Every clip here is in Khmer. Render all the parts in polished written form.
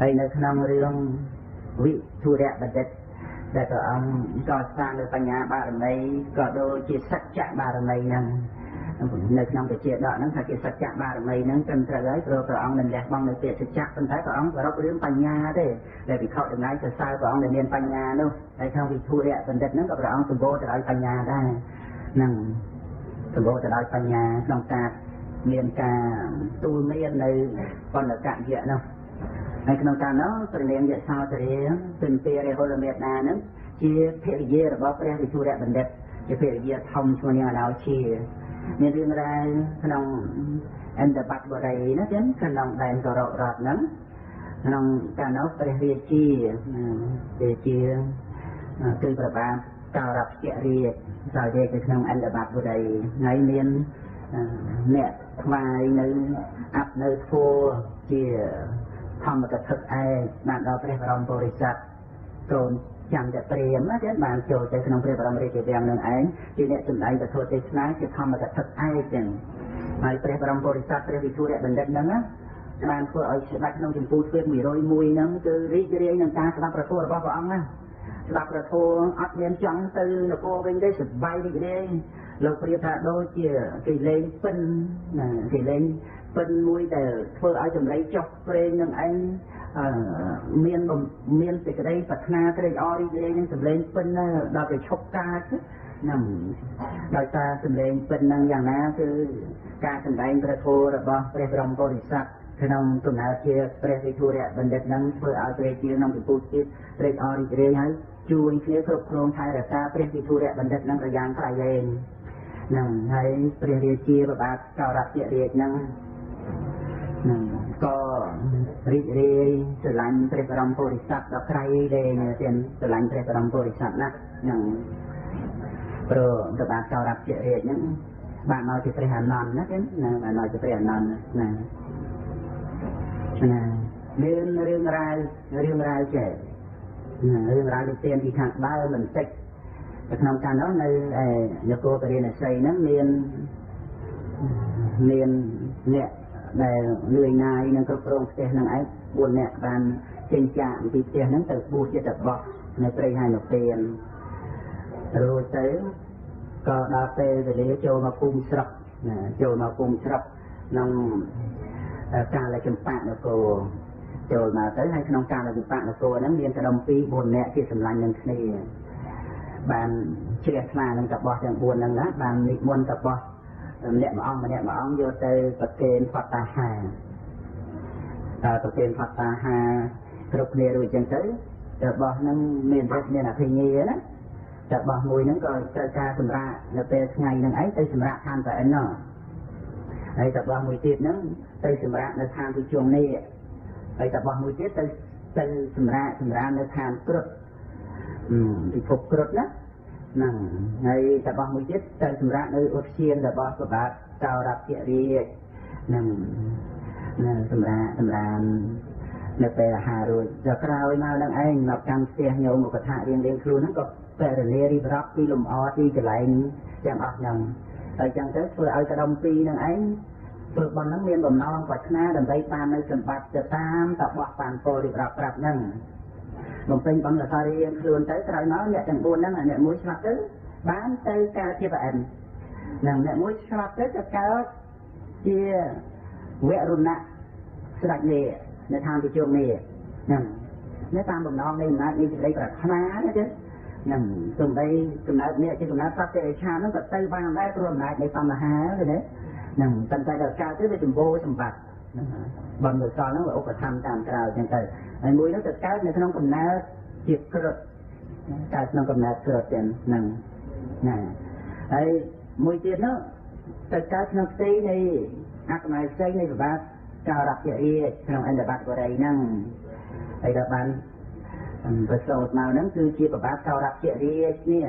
ហើយនៅក្នុងរឿងវិធុរៈបណ្ឌិតដែលព្រះអង្គក៏សាងលើបញ្ញាបារមីក៏ដូចជាសច្ចៈបារមីហ្នឹងនៅក្នុងវិជាដកហ្នឹងថាជាសច្ចៈបារមីហ្នឹងត្រឹមត្រូវហើយព្រោះព្រះអង្គមិនលះបង់នៅពាក្យសច្ចៈប៉ុន្តែព្រះអង្គប្ររពរឿងបញ្ញាទេដែលវិខទាំងឡាយទៅសើព្រះអង្គដែលមានបញ្ញានោះហើយក្នុងវិធុរៈបណ្ឌិតហ្នឹងក៏ព្រះអង្គសម្បូរទៅដោយបញ្ញាដែរហ្នឹងសម្បូរទៅដោយបញ្ញាក្នុងការមានការទូលមាននៅបណ្ឌកយៈនោះហើយក្នុងការនោះព្រះនាងយសោទរាពិម្ពារិហុលមេតានឹងជាភរិយារបស់ព្រះវិធុរៈបណ្ឌិតជាភរិយាធំឈ្មោះនាងអនោជាមានរឿងរ៉ាវក្នុងអន្តបត្តិបុរីណាចឹងក្នុងដែនកោររដ្ឋហ្នឹងក្នុងការនោះព្រះរាជាគឺប្របាទកោរពជារាជសោយរាជនៅក្នុងអន្តបត្តិបុរីហើយមានអ្នកថ្វាយនៅអាប់នៅធัวជាធម្មកថាឯបានដល់ព្រះបរមពុរិស័ទកូនចាំតែព្រាមណាចឹងបានចូលទៅក្នុងព្រះបរមរាជវាំងនឹងឯងជាអ្នកសម្ដែងពធទេសនាជាធម្មកថាឯចឹងហើយព្រះបរមពុរិស័ទព្រះវិធុរៈបណ្ឌិតហ្នឹងណាបានធ្វើឲ្យស្ដេចក្នុងចម្ពោះទ្វេប101ហ្នឹងគឺរីករាយនឹងការស្ដាប់ព្រះធម៌របស់ព្រះអង្គណាស្ដាប់ព្រះធម៌អត់មានចង់ទៅនគរវិញទេសប្បាយរីករាយលោកព្រាបថាដូចជាគេលេងពិនណាគេលេងពិនមួយដែលធ្វើឲ្យចម្រៃចុះព្រេងនឹងឯងមានសេចក្តីប្រាថ្នាត្រេកអររីករាយនឹងសម្លេងពិនដល់ទៅឈប់កាចហ្នឹងដោយសារសម្លេងពិនហ្នឹងយ៉ាងណាគឺការសម្ដែងព្រះធម៌របស់ព្រះបរមពុរិស័ទក្នុងកំណើតជាព្រះវិធុរៈបណ្ឌិតហ្នឹងធ្វើឲ្យព្រះជាក្នុងពិភពជាតិត្រេកអររីករាយហើយជួយគ្នាគ្រប់គ្រងថែរក្សាព្រះវិធុរៈបណ្ឌិតហ្នឹងប្រយ៉ាងក្រៃលែងហ្នឹងហើយព្រះរាជាប្របាទកោរពជារាជហ្នឹងក៏រីករាយស្រឡាញ់ព្រះបរមពុរិស័ទដល់ក្រៃលែងទៀតស្រឡាញ់ព្រះបរមពុរិស័ទណាស់ហ្នឹងព្រោះប្របាទកោរពជារាជហ្នឹងបានមកជាព្រះអនន្តណាទៀតហ្នឹងបានមកជាព្រះអនន្តណាមានរឿងរ៉ាវចេះរឿងរ៉ាវនិទានពីខាងដើមបន្តិចនៅក្នុងការនោះនៅនគរពរិណសីហ្នឹងមានអ្នកដែលលឿយណាយនឹងគ្រប់គ្រងផ្ទះហ្នឹងឯង4នាក់បានចេញចាកពីផ្ទះហ្នឹងទៅបួសជាតបោះនៅព្រៃហែនពៀនរួចទៅក៏ដល់ពេលវេលាចូលមកភូមិស្រុកក្នុងកាលចម្ប៉ានគរចូលមកទៅហើយក្នុងកាលចម្ប៉ានគរហ្នឹងមានកដុំ2-4នាក់ជាសម្លាញ់នឹងគ្នាបានជ្រះថ្លានឹងតបោះទាំង4ហ្នឹងណាបាននិមន្តតបោះម្នាក់មួយអង្គយកទៅប្រគេនផតតាហាប្រគេនផតតាហាគ្រប់គ្នារួចចឹងទៅតបោះហ្នឹងមានរិទ្ធមានអភិញ្ញាណាតបោះមួយហ្នឹងក៏ត្រូវការសម្រាប់នៅពេលថ្ងៃហ្នឹងឯងទៅសម្រាប់ឋានប្រអិនណោះហើយតបោះមួយទៀតហ្នឹងទៅសម្រាប់នៅឋានទីជុំនេះហើយតបោះមួយទៀតទៅសម្រាប់នៅឋានគ្រុឌពិភពគ្រុឌណាហ្នឹងហើយតបោះមួយទៀតទៅសម្រាប់នៅឧទ្យានរបស់ព្រះបាទកោរពជារាជហ្នឹងសម្រាប់នៅពេលអាហាររួចដល់ក្រោយមកនឹងឯងមកកាន់ផ្ទះញោមឧបថារៀងខ្លួនហ្នឹងក៏ពរលារីបរាប់ពីលំអទីកន្លែងទាំងអស់ហ្នឹងហើយចឹងទៅធ្វើឲ្យកដុំ2ហ្នឹងឯងធ្វើប៉ុណ្ណឹងមានបំណងប្រាថ្នាដើម្បីបាននៅសម្បត្តិទៅតាមតបោះបានពលរៀបរាប់ប្រាប់ហ្នឹងបំពេញបំណងរៀងខ្លួនទៅក្រោយមកអ្នកទាំង4ហ្នឹងអ្នកមួយឆ្លាប់ទៅបានទៅកើតជាប្រអិនហ្នឹងអ្នកមួយឆ្លាប់ទៅកើតជាវរុណៈស្ដេចនេះនៅឋានទីជុំនេះហ្នឹងនេះតាមបំណងនៃអំណាចនៃសេចក្តីប្រាថ្នាណាចឹងហ្នឹងសំដីកំណើតនេះជាកំណើតសត្វទេឆាហ្នឹងក៏ទៅបានដែរព្រោះអំណាចនៃបញ្ហាទេណាហ្នឹងតែដល់កើតទៅវាចម្បូរសម្បត្តិបំណងសល់ហ្នឹងវាឧបត្ថម្ភតាមក្រោយចឹងទៅហើយមួយនោះទៅកើតនៅក្នុងកំណើតជាគ្រុឌកើតក្នុងកំណើតគ្រុឌចឹងហ្នឹងណាហើយមួយទៀតនោះទៅកើតក្នុងផ្ទៃនៃអក្សរផ្សេងនៃប្របាទកោរពជារាជក្នុងអន្តបត្តិបុរីហ្នឹងហើយដល់បានប្រសូតមកហ្នឹងគឺជាប្របាទកោរពជារាជនេះ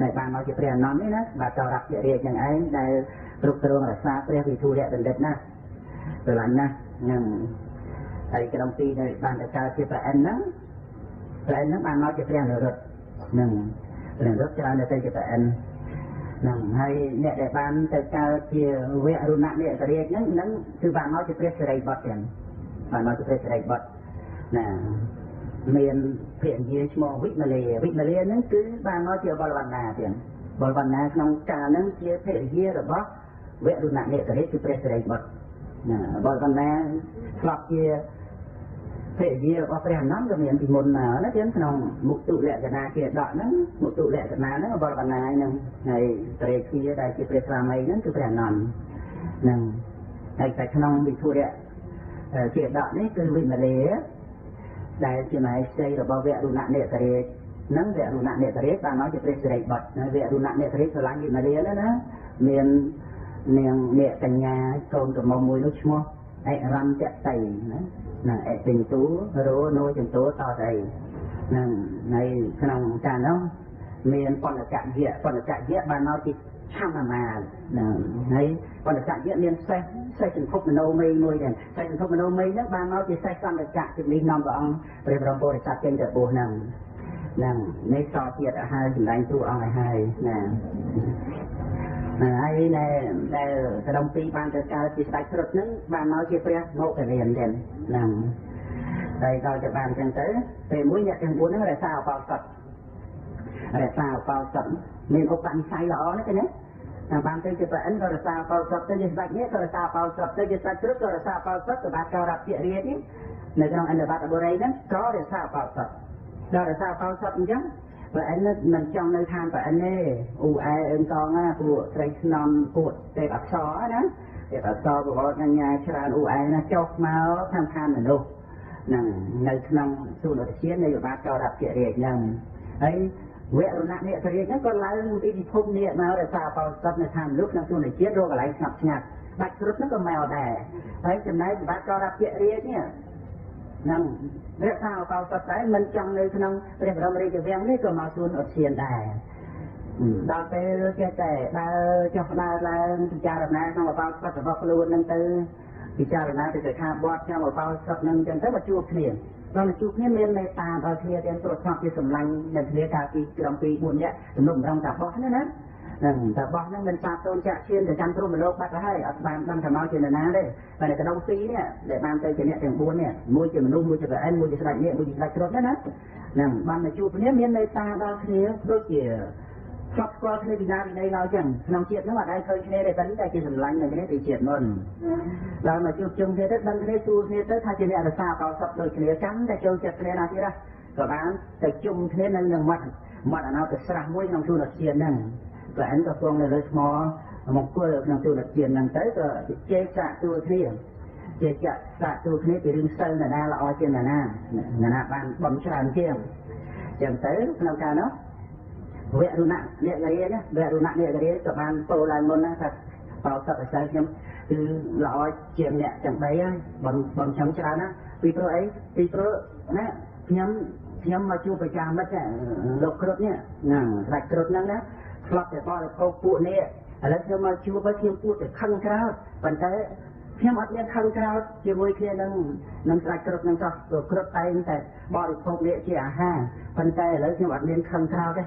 ដែលបានមកជាព្រះអនន្តនេះណាបាទកោរពជារាជហ្នឹងឯងដែលគ្រប់គ្រងរក្សាព្រះវិធុរៈបណ្ឌិតណាស្រឡាញ់ណាស់ហ្នឹងហើយក្រុម2ដែលបានទៅកើតជាព្រះអិនហ្នឹងបានមកជាព្រះនរុត្តហ្នឹងព្រះនរុត្តច្រើនទៅជាព្រះអិនហ្នឹងហើយអ្នកដែលបានទៅកើតជាវរុណៈនេះរាជហ្នឹងគឺបានមកជាព្រះសិរីបុត្រចឹងបានមកជាព្រះសិរីបុត្រ ណាមានភាគយាឈ្មោះវិមលាហ្នឹងគឺបានមកជាបលវណ្ណាទៀតបលវណ្ណាក្នុងកាលហ្នឹងជាភាគយារបស់វរុណនេតរិគឺព្រះសិរីបុត្រណាបលវណ្ណាឆ្លប់ជាភាគយារបស់ព្រះអនន្តក៏មានពីមុនមកណាទៀតក្នុងមុខទុលក្ខណៈជាដកហ្នឹងមុខទុលក្ខណៈហ្នឹងបលវណ្ណាហ្នឹងហើយត្រេកជាដែលជាព្រះស្វាមីហ្នឹងគឺព្រះអនន្តហ្នឹងហើយតែក្នុងវិធុរៈជាដកនេះគឺវិមលាដែលជាមហេសីរបស់វរុណនេតរិនឹងវរុណនេតរិបានមកជាព្រះសិរីបុត្រវរុណនេតរិស្រឡាញ់វិមលាណាមាននាងនេកញ្ញាកូនក្រមុំមួយនោះឈ្មោះអិរន្តតីណាអិទិញទូរោនោចន្ទោតទៅហ្នឹងនៅក្នុងកាលនោះមានបណ្ឌកយៈបានមកពីឆាមមាហ្នឹងហើយបណ្ឌកយៈមានសេះចង្ភពមនោម័យមួយដែរសេះចង្ភពមនោម័យហ្នឹងបានមកជាសេះសង្កកៈជំនាញនាំព្រះអង្គព្រះបរមពុទ្ធសាសនាចេញទៅបួសហ្នឹងនេះតទៀតឲ្យហើយចម្លែងទូអង្គឲ្យហើយណាហើយដែលកដុំពីរបានទៅកើតជាស្ដេចគ្រុឌហ្នឹងបានមកជាព្រះមោគលានទៀតហ្នឹងហើយដល់ទៅបានអញ្ចឹងទៅពេលមួយអ្នកទាំង4ហ្នឹងរក្សាអបោសុតមានឧបនិស្ស័យល្អណាស់ទេណាបានទៅជាព្រះអិនក៏រក្សាអបោសុតទៅជាស្ដេចនេះក៏រក្សាអបោសុតទៅជាស្ដេចគ្រុឌក៏រក្សាអបោសុតទៅបានចូលរាប់ជារាជនៅក្នុងអន្តបតបុរីហ្នឹងក៏រក្សាអបោសុតដល់រក្សាអបោសុតអញ្ចឹងព្រះអិនមិនចង់នៅឋានព្រះអិនទេអ៊ូអែអឹងកងណាពួកស្រីស្នំពួកទេពអក្សរណាទេពអក្សរប្រវត្តិញ៉ាច្រើនអ៊ូអែណាចុះមកខាងឋានមនុស្សហ្នឹងនៅក្នុងសួនឧទ្យាននៃបាតចរពរាជហ្នឹងហើយវរុណនេតរិហ្នឹងក៏ឡើងពីពិភពនេះមករក្សាអបោសុតនៅឋានមនុស្សក្នុងសួនឧទ្យានរកកន្លែងស្ងប់ស្ងាត់បាច់គ្រុឌហ្នឹងក៏មកដែរហើយចំណែកបាតចរពរាជនេះហ្នឹងរក្សាអបោសុតតែមិនចង់នៅក្នុងព្រះបរមរាជវាំងនេះក៏មកសួនឧទ្យានដែរដល់ពេលចេះតែដើរចុះដើរឡើងពិចារណាក្នុងអបោសុតរបស់ខ្លួនហ្នឹងទៅពិចារណាទៅថាបត់ខ្ញុំអបោសុតហ្នឹងអញ្ចឹងទៅមកជួបគ្នាដល់ជួបគ្នាមានមេត្តាដល់គ្នាទាំងព្រោះស្ងប់ជាសម្លាញ់នឹងគ្នាកាលពីក្រុមពី4នាក់ទំនុកម្ដងតាបោះណាហ្នឹងតាបោះហ្នឹងមិនសាបសូនចាក់ឈានទៅកាន់ព្រមលោកបាត់ទៅហើយអត់បានដឹងថាមកជានរណាទេតែនៅក្នុងពីរនេះដែលបានទៅជាអ្នកទាំង4នេះមួយជាមនុស្សមួយជាព្រះអិនមួយជាស្ដេចនេះមួយជាស្ដេចគ្រុឌណាហ្នឹងបានមកជួបគ្នាមានមេត្តាដល់គ្នាដូចជាស្បស្គាល់គ្នាពីណាពីណីឡើយចឹងក្នុងជាតិហ្នឹងអត់ដែលឃើញគ្នាទេតែជាសម្លាញ់នឹងគ្នាពីជាតិមុនដល់មកជួបជុំគ្នាទៅដឹងគ្នាជួបគ្នាទៅថាជាអ្នករសាអបោសុតដូចគ្នាចាំតែចូលចិត្តគ្នាណាទៀតក៏បានទៅជុំគ្នានៅនឹងមាត់អណោតស្រះមួយក្នុងសួនឧទ្យានហ្នឹងព្រះអិនក៏គង់នៅលើថ្មមង្គលក្នុងសួនឧទ្យានហ្នឹងទៅក៏ជែកសាកសួរគ្នាពីរឿងសិលណាល្អជាងណាបានបំច្រើនជាងចឹងទៅក្នុងការនោះវរុណនេតរិក៏បានពោលឡើងមុនណាថាបោសុតសិលខ្ញុំគឺល្អជាងអ្នកទាំង3ហើយបំឆឹងច្រើនណាពីព្រោះអីពីព្រោះណាខ្ញុំមកជួបប្រចាំមិត្តលោកគ្រុឌនេះហ្នឹងស្ដេចគ្រុឌហ្នឹងណាឆ្លប់តែបរិភោគពួកនេះឥឡូវខ្ញុំមកជួបហើយខ្ញុំពួតតែខឹងក្រោធប៉ុន្តែខ្ញុំអត់មានខឹងក្រោធជាមួយគ្នានឹងស្ដេចគ្រុឌហ្នឹងចោះព្រោះគ្រុឌតែងតែបរិភោគនេះជាអាហារប៉ុន្តែឥឡូវខ្ញុំអត់មានខឹងក្រោធទេ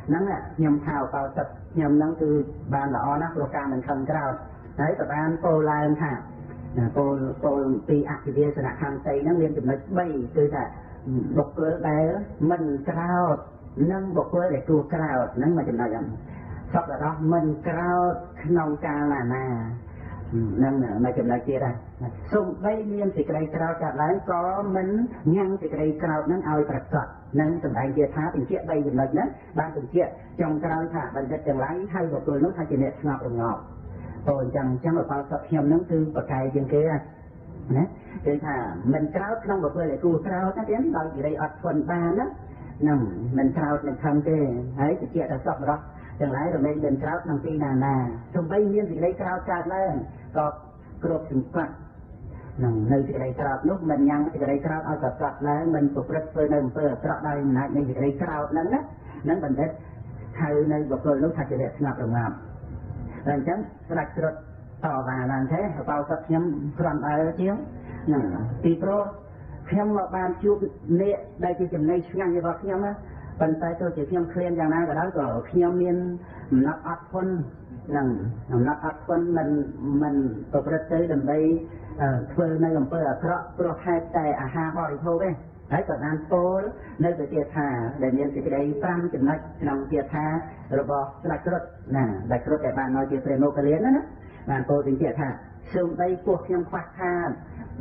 ហ្នឹងខ្ញុំថាអបោសុតខ្ញុំហ្នឹងគឺបានល្អណាស់ព្រោះការមិនខឹងក្រោធហើយក៏បានពោលឡើងថាពោលពីអភិវាសនខន្តីហ្នឹងមានចំណុច3គឺថាបុគ្គលដែលមិនក្រោធនិងបុគ្គលដែលគួរក្រោធហ្នឹងមួយចំណុចហ្នឹងសពដល់មិនក្រោធក្នុងកាលណាហ្នឹងមួយចំណុចទៀតដែរសូម្បីមានសេចក្តីក្រោធកើតឡើងក៏មិនញ៉ាំងសេចក្តីក្រោធហ្នឹងឲ្យប្រកបនឹងសម្ដែងជាថាបញ្ជាក់3ចំណុចហ្នឹងបានបញ្ជាក់ចុងក្រោយថាបណ្ឌិតទាំងឡាយហើយបុគ្គលនោះថាជាអ្នកស្ងប់រងាប់អូអញ្ចឹងអបោសុតខ្ញុំហ្នឹងគឺប្រកែកជាងគេណាគឺថាមិនក្រោធក្នុងបុគ្គលដែលគួរក្រោធណាទៀតដោយវិរិយអត់ធន់បានណាហ្នឹងមិនក្រោធនឹងខំទេហើយជាតែសពរស់ទាំងឡាយរមែងមិនក្រោធក្នុងទីណាទោះបីមានវិរិយក្រោធកើតឡើងក៏គ្រប់សង្កត់នឹងនៅសេចក្តីក្រោធនោះមិនញ៉ាំងសេចក្តីក្រោធឲ្យប្រកបឡើងមិនប្រព្រឹត្តធ្វើនៅអំពើអាក្រក់ដោយអំណាចនៃសេចក្តីក្រោធហ្នឹងណានឹងបណ្ឌិតហៅនៅបុគ្គលនោះថាជាអ្នកស្ងប់រងាប់ហើយអញ្ចឹងស្ដេចគ្រុឌតវ៉ាឡើងទេអបោសុតខ្ញុំគ្រាន់តែជាងហ្នឹងពីព្រោះខ្ញុំមកបានជួបអ្នកដែលជាចំណៃឆ្ងាញ់របស់ខ្ញុំណា ប៉ុន្តែទោះជាខ្ញុំឃ្លានយ៉ាងណាក៏ដោយក៏ខ្ញុំមានអំណត់អត់ធន់នឹងអំណត់អត់ធន់មិនប្រព្រឹត្តទៅដើម្បីធ្វើនៅអំពើអាក្រក់ព្រោះហេតុតែអាហារបរិភោគទេហើយក៏បានពោលនៅទៅគាថាដែលមានសេចក្តី5ចំណុចក្នុងគាថារបស់ស្ដេចគ្រុឌណាដែលគ្រុឌដែលបានមកជាព្រះមោគលានណាបានពោលបញ្ជាក់ថាសូម្បីពួកខ្ញុំខ្វះខាត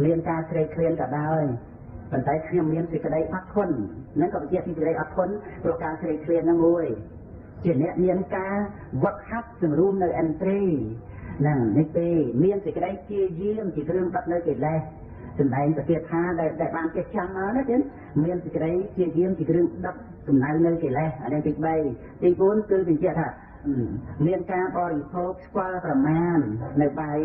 មានការស្រេកឃ្លានក៏ដោយប៉ុន្តែខ្ញុំមានសេចក្តីអត់ធន់នឹងក៏បញ្ជាក់ពីសេចក្តីអត់ធន់ព្រោះការស្រេកឃ្លានហ្នឹងមួយជាអ្នកមានការវឹកហាត់សម្រួមនៅអន្ត្រីហ្នឹងនេះទេមានសេចក្តីជាយាមជាគ្រឿងដុតនៅកិលេសសម្ដែងទៅទៀតថាដែលបានចេះចាំមកណាទៀតមានសេចក្តីជាយាមជាគ្រឿងដុតសំដៅនៅកិលេសអានេះទី3ទី4គឺបញ្ជាក់ថាមានការបរិភោគស្គាល់ប្រមាណនៅបាយ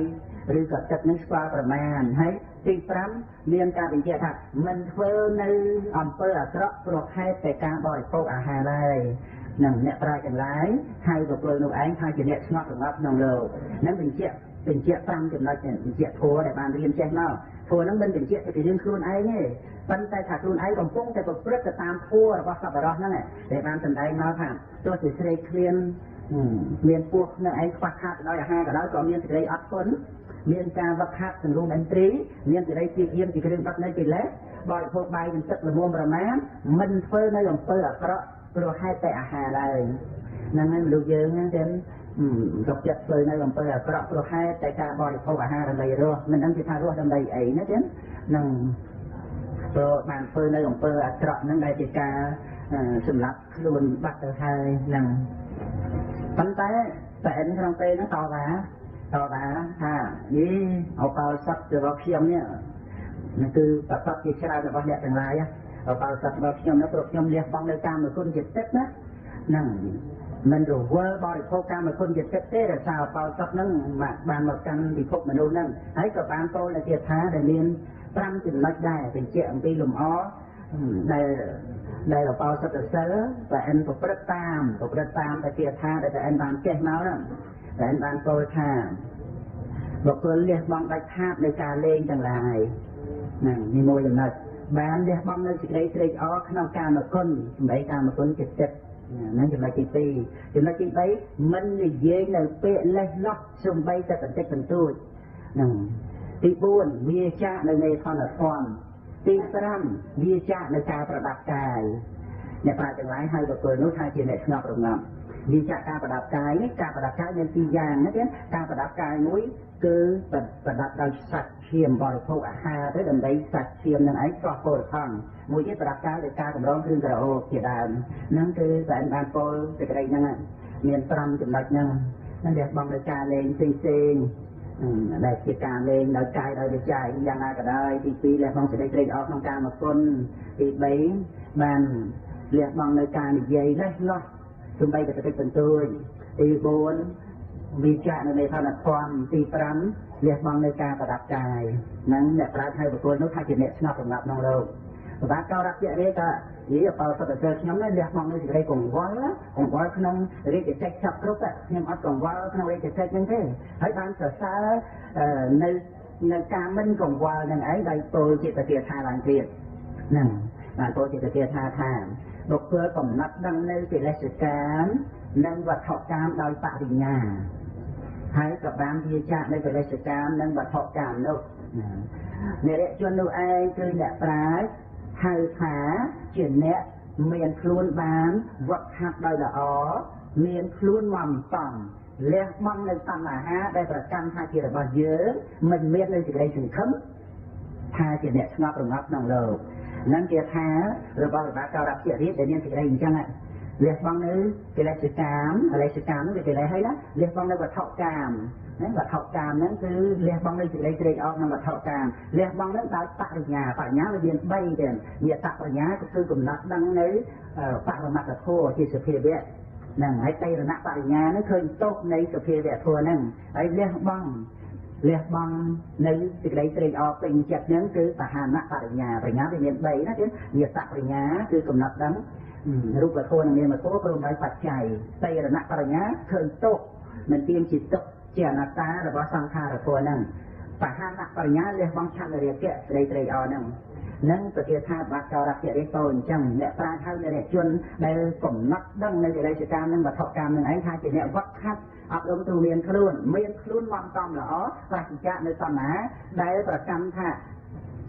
ឬក៏ទឹកនឹងស្គាល់ប្រមាណហើយទី5មានការបញ្ជាក់ថាមិនធ្វើនៅអំពើអាក្រក់ព្រោះហេតុតែការបរិភោគអាហារឡើយនឹងអ្នកប្រាជ្ញទាំងឡាយហើយក៏ពលនោះឯងថាជាអ្នកស្ងប់ស្ងាត់ក្នុងលោកនឹងបញ្ជាក់5ចំណុចបញ្ជាក់ធัวដែលបានរៀនចេះមកធัวហ្នឹងមិនបញ្ជាក់ពីរឿងខ្លួនឯងទេប៉ុន្តែថាខ្លួនឯងកំពុងតែប្រព្រឹត្តទៅតាមធัวរបស់សប្បុរសហ្នឹងដែលបានសម្ដែងមកថាទោះជាស្រេកឃ្លានមានពោះនៅឯងខ្វះខាតដោយអាហារក៏ដោយក៏មានសេចក្តីអត់ធន់មានការវឹកហាត់សង្រួមអន្ត្រីមានសេចក្តីជាយាមជាគ្រឿងដុតនៅកិលេសបរិភោគបាយនិងទឹកល្មមប្រមាណមិនធ្វើនៅអំពើអាក្រក់ព្រោះហេតុតែអាហារឡើយហ្នឹងហើយមនុស្សយើងហ្នឹងក៏ចិត្តធ្វើនៅអំពើអាក្រក់ព្រោះហេតុតែការបរិភោគអាហារដើម្បីរស់មិនដឹងគេថារស់ដើម្បីអីណាទៀតហ្នឹងព្រោះបានធ្វើនៅអំពើអាក្រក់ហ្នឹងដែលជាការសម្លាប់ខ្លួនបាត់ទៅហើយហ្នឹងប៉ុន្តែតែអិនក្នុងពេលហ្នឹងតវ៉ាថាយីអបោសត្វរបស់ខ្ញុំនេះគឺប្រកបជាច្រើនរបស់អ្នកទាំងឡាយអបោសត្វរបស់ខ្ញុំនោះព្រោះខ្ញុំលះបង់នៅកាមគុណជាទឹកណាហ្នឹងមិនរវល់បរិភោគកាមគុណជាទឹកទេដោយសារអបោសត្វហ្នឹងបានមកកាន់ពិភពមនុស្សហ្នឹងហើយក៏បានពោលនៅគាថាដែលមាន5ចំណុចដែរបញ្ជាក់អំពីលំអដែលអបោសត្វទៅសិលតែអិនប្រព្រឹត្តតាមតែគាថាដែលតែអិនបានចេះមកហ្នឹងតែអិនបានពោលថាបុគ្គលលះបង់ដាច់ខាតនៃការលេងទាំងឡាយហ្នឹងនេះមួយចំណុចបានលះបង់នៅសេចក្តីត្រេកអរក្នុងកាមគុណសម្ដីកាមគុណជាចិត្តហ្នឹងចំណុចទី2ចំណុចទី3មិននិយាយនៅពាក្យលេះលោះសំបីតែបន្តិចបន្តួចហ្នឹងទី4វាចាកនៅនៃខណ្ឌធម៌ទី5វាចាកនៅការប្រដាប់កាយអ្នកប្រាជ្ញទាំងឡាយហើយបុគ្គលនោះថាជាអ្នកស្ងប់រងាប់វាចាកការប្រដាប់កាយនេះការប្រដាប់កាយមាន2យ៉ាងណាទៀតការប្រដាប់កាយមួយគឺប្រដាប់ដោយសាច់ឈាមបរិភោគអាហារទៅដើម្បីសាច់ឈាមនឹងឯងស្រស់ពលថង់មួយទៀតប្រដាប់កាយដោយការកម្រងគ្រឿងក្រអូបជាដើមហ្នឹងគឺតែបានពោលសេចក្តីហ្នឹងមាន5ចំណុចហ្នឹងដែលបងដោយការលេងផ្សេងដែលជាការលេងដោយកាយដោយវិច័យយ៉ាងណាក៏ដោយទី2លះបង់សេចក្តីត្រេកអរក្នុងកាមគុណទី3បានលះបង់នៅការនិយាយលេះលោះសំបីតែបន្តិចបន្តួចទី4វិចារនៅនៃឋានធម៌ទី5លះបង់នៅការប្រដាប់កាយហ្នឹងអ្នកប្រាជ្ញហើយបុគ្គលនោះថាជាអ្នកស្ងប់រងាប់ក្នុងលោកបាទកោរៈជារាថាយីអបោសតទៅខ្ញុំនេះលះបង់នៅសេចក្តីកង្វល់ក្នុងរាជកិច្ចចាប់គ្រប់ខ្ញុំអត់កង្វល់ក្នុងរាជកិច្ចហ្នឹងទេហើយបានសរសើរនៅការមិនកង្វល់នឹងឯងដោយពោលជាទាថាឡើងទៀតហ្នឹងបានពោលជាទាថាបុគ្គលកំណត់ដឹងនៅកិលេសកម្មនិងវត្ថុកម្មដោយបរិញ្ញាហើយក៏បានវាចាកនៅកិលេសកម្មនិងវត្ថុកម្មនោះនិរិយជននោះឯងគឺអ្នកប្រាជ្ញហៅថាជាអ្នកមានខ្លួនបានវឹកហាត់ដោយល្អមានខ្លួនមមតំលះបង់នៅតណ្ហាដែលប្រកាន់ថាជារបស់យើងមិនមាននៅសេចក្តីសង្ឃឹមថាជាអ្នកស្ងប់រងាប់ក្នុងលោកនឹងជាថារបស់កោរៈជារាជដែលមានសេចក្តីអញ្ចឹងលះបង់នៅកិលេសកម្មនោះវាកិលេសហើយណាលះបង់នៅវត្ថុកម្មហ្នឹងវត្ថុកម្មហ្នឹងគឺលះបង់នៅសេចក្តីត្រេកអរក្នុងវត្ថុកម្មលះបង់នឹងដោយបរិញ្ញាវាមាន3ទៀតញាតបរិញ្ញាក៏គឺកំណត់ដឹងនៅបរមត្តធម៌ជាសភាវៈហ្នឹងហើយតេរណបរិញ្ញានោះឃើញទោសនៃសភាវៈធម៌ហ្នឹងហើយលះបង់នៅសេចក្តីត្រេកអរពេញចិត្តហ្នឹងគឺបហានបរិញ្ញាវាមាន3ណាទៀតញាតបរិញ្ញាគឺកំណត់ដឹងរូបធម៌និងនាមធម៌ព្រមដោយបច្ច័យតេរណបរិញ្ញាឃើញទោសមិនទៀងជាទុក្ខជាអនត្តារបស់សង្ខារធម៌ហ្នឹងបហានបរិញ្ញាលះបង់ឆន្ទរាគៈសេចក្តីត្រេកអរហ្នឹង នឹងប្រទាថាបាត់ចោរៈជារៀបតអញ្ចឹងអ្នកប្រាជ្ញហៅអ្នកជនដែលកំណត់ដឹងនៅវិរិយកម្មនឹងវត្ថុកម្មនឹងឯងថាជាអ្នកវឹកហាត់អប់រំទូមានខ្លួនមកតំល្អប្រាជ្ញានៅតំណាដែលប្រកម្មថា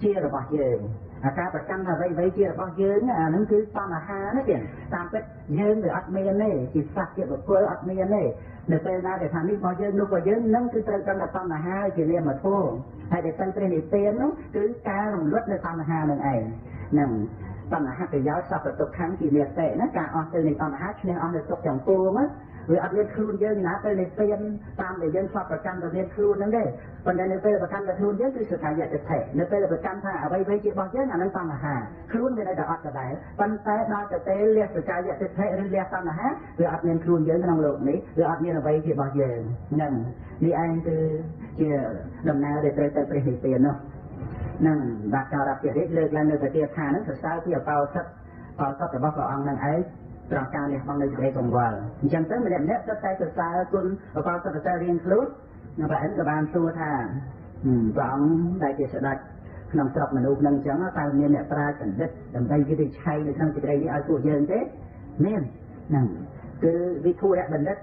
ជារបស់យើងអាការប្រកម្មថាអ្វីជារបស់យើងអានឹងគឺតណ្ហាណាទៀតតាមពិតយើងវាអត់មានទេជាសត្វជាបុគ្គលអត់មានទេនៅពេលណាដែលថានេះរបស់យើងនោះរបស់យើងនឹងគឺត្រូវកម្មតណ្ហាជានាមធម៌ហើយដែលទៅព្រះនិព្វាននោះគឺការរំលត់នៅតណ្ហានឹងឯងនឹងតណ្ហាប្រយោជន៍សពទុក្ខជានិស្ស័យណាការអស់ទៅនៃតណ្ហាឈ្នះអស់នៅទុក្ខទាំងពួងវាអត់មានខ្លួនយើងណាទៅនិព្វានតាមដែលយើងស្បប្រកម្មទៅមានខ្លួនហ្នឹងទេប៉ុន្តែនៅពេលប្រកម្មទៅខ្លួនយើងគឺសកាយតិដ្ឋិនៅពេលប្រកម្មថាអ្វីជារបស់យើងអានឹងតណ្ហាខ្លួនវានៅតែអត់ដដែលប៉ុន្តែដល់ទៅពេលលះសកាយតិដ្ឋិឬលះតណ្ហាវាអត់មានខ្លួនយើងក្នុងលោកនេះវាអត់មានអ្វីជារបស់យើងហ្នឹងនេះឯងគឺជាដំណើរដែលត្រូវទៅព្រះនិព្វាននោះនឹងបាត់ចោរៈជារិទ្ធលើកឡើងនៅប្រទាថាហ្នឹងសរសើរពីអបោសិទ្ធរបស់ព្រះអង្គនឹងឯងត្រង់ការលះបង់នៅសេចក្តីកង្វល់អញ្ចឹងទៅម្នាក់តែសរសើរគុណអបោសិទ្ធតែរៀងខ្លួនព្រះអង្គក៏បានសួរថាព្រះអង្គដែលជាស្ដេចក្នុងស្រុកមនុស្សនឹងអញ្ចឹងតើមានអ្នកប្រាជ្ញបណ្ឌិតដើម្បីវិនិច្ឆ័យនៅក្នុងសេចក្តីនេះឲ្យពួកយើងទេមានហ្នឹងគឺវិធុរៈបណ្ឌិត